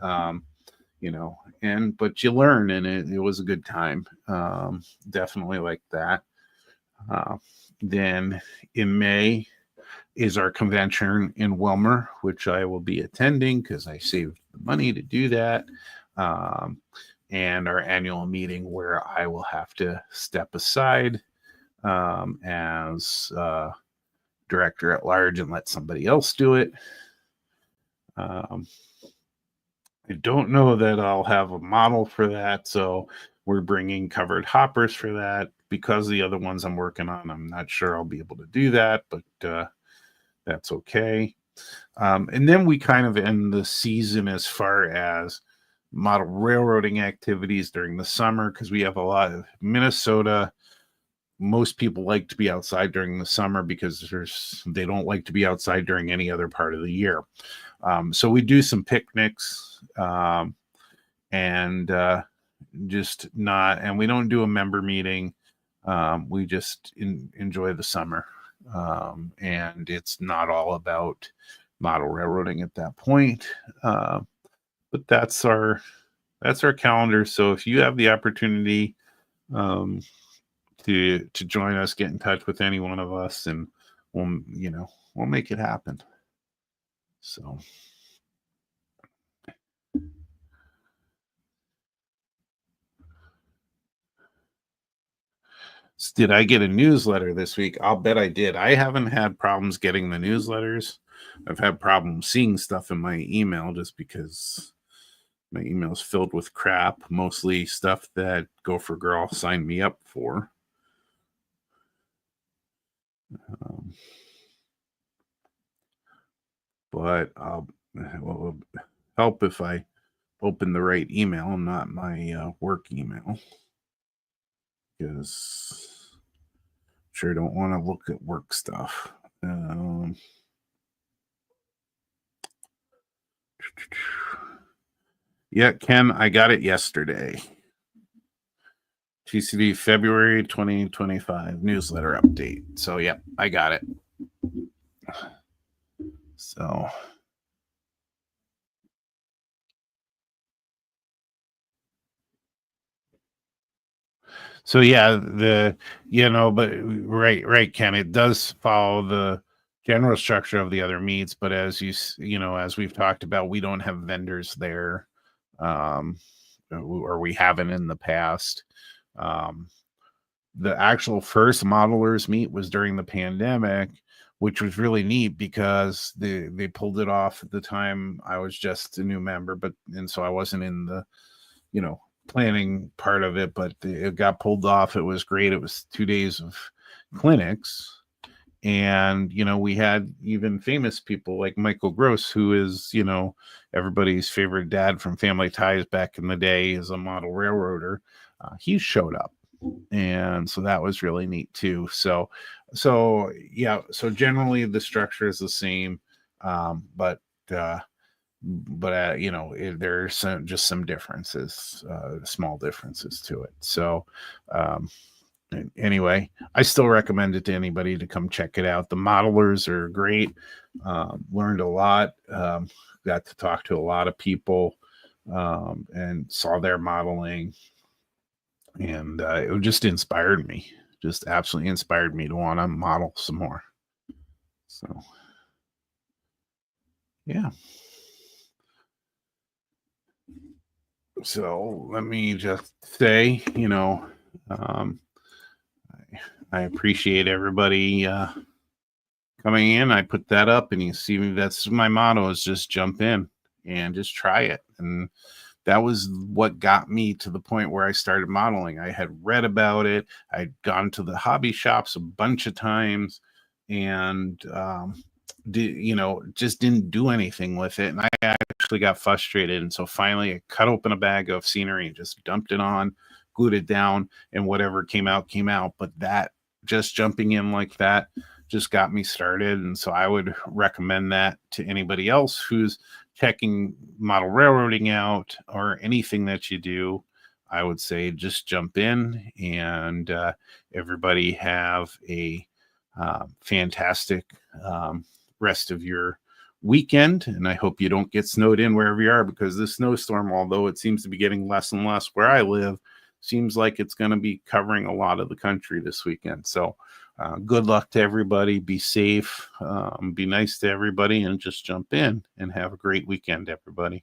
But you learn, and it was a good time. Definitely like that. Then in May is our convention in Wilmer, which I will be attending because I saved the money to do that. And our annual meeting, where I will have to step aside as director at large and let somebody else do it. I don't know that I'll have a model for that, so we're bringing covered hoppers for that. Because the other ones I'm working on, I'm not sure I'll be able to do that, but that's okay. And then we kind of end the season as far as model railroading activities during the summer, because we have a lot of Minnesota. Most people like to be outside during the summer because they don't like to be outside during any other part of the year. So we do some picnics, and we don't do a member meeting. We just enjoy the summer, and it's not all about model railroading at that point. But that's our calendar. So if you have the opportunity to join us, get in touch with any one of us, and we'll make it happen. So did I get a newsletter this week? I'll bet I did. I haven't had problems getting the newsletters. I've had problems seeing stuff in my email just because my email is filled with crap, mostly stuff that Gopher Girl signed me up for. But it will help if I open the right email, not my work email, because sure don't want to look at work stuff. Yeah, Ken, I got it yesterday. TCD February 2025 newsletter update. So, yeah, I got it. So yeah, but right, Ken, it does follow the general structure of the other meets, but as as we've talked about, we don't have vendors there, or we haven't in the past. The actual first modelers meet was during the pandemic, which was really neat because they pulled it off at the time I was just a new member, and so I wasn't in the planning part of it, but it got pulled off. It was great. It was 2 days of clinics, and we had even famous people like Michael Gross, who is everybody's favorite dad from Family Ties back in the day, as a model railroader. He showed up. And so that was really neat too. So yeah, so generally the structure is the same, but there's just some differences, small differences to it. So um, anyway, I still recommend it to anybody to come check it out. The modelers are great. Learned a lot. Got to talk to a lot of people, and saw their modeling, and it just inspired me. Just absolutely inspired me to want to model some more. So yeah. So let me just say, um, I appreciate everybody coming in. I put that up, and you see me. That's my motto: is just jump in and just try it. And that was what got me to the point where I started modeling. I had read about it. I'd gone to the hobby shops a bunch of times, and just didn't do anything with it. And I actually got frustrated. And so finally I cut open a bag of scenery and just dumped it on, glued it down, and whatever came out, came out. But that, just jumping in like that, just got me started. And so I would recommend that to anybody else who's checking model railroading out or anything that you do. I would say just jump in, and everybody have a fantastic rest of your weekend. And I hope you don't get snowed in wherever you are, because this snowstorm, although it seems to be getting less and less where I live, seems like it's going to be covering a lot of the country this weekend. So good luck to everybody. Be safe, be nice to everybody, and just jump in and have a great weekend, everybody.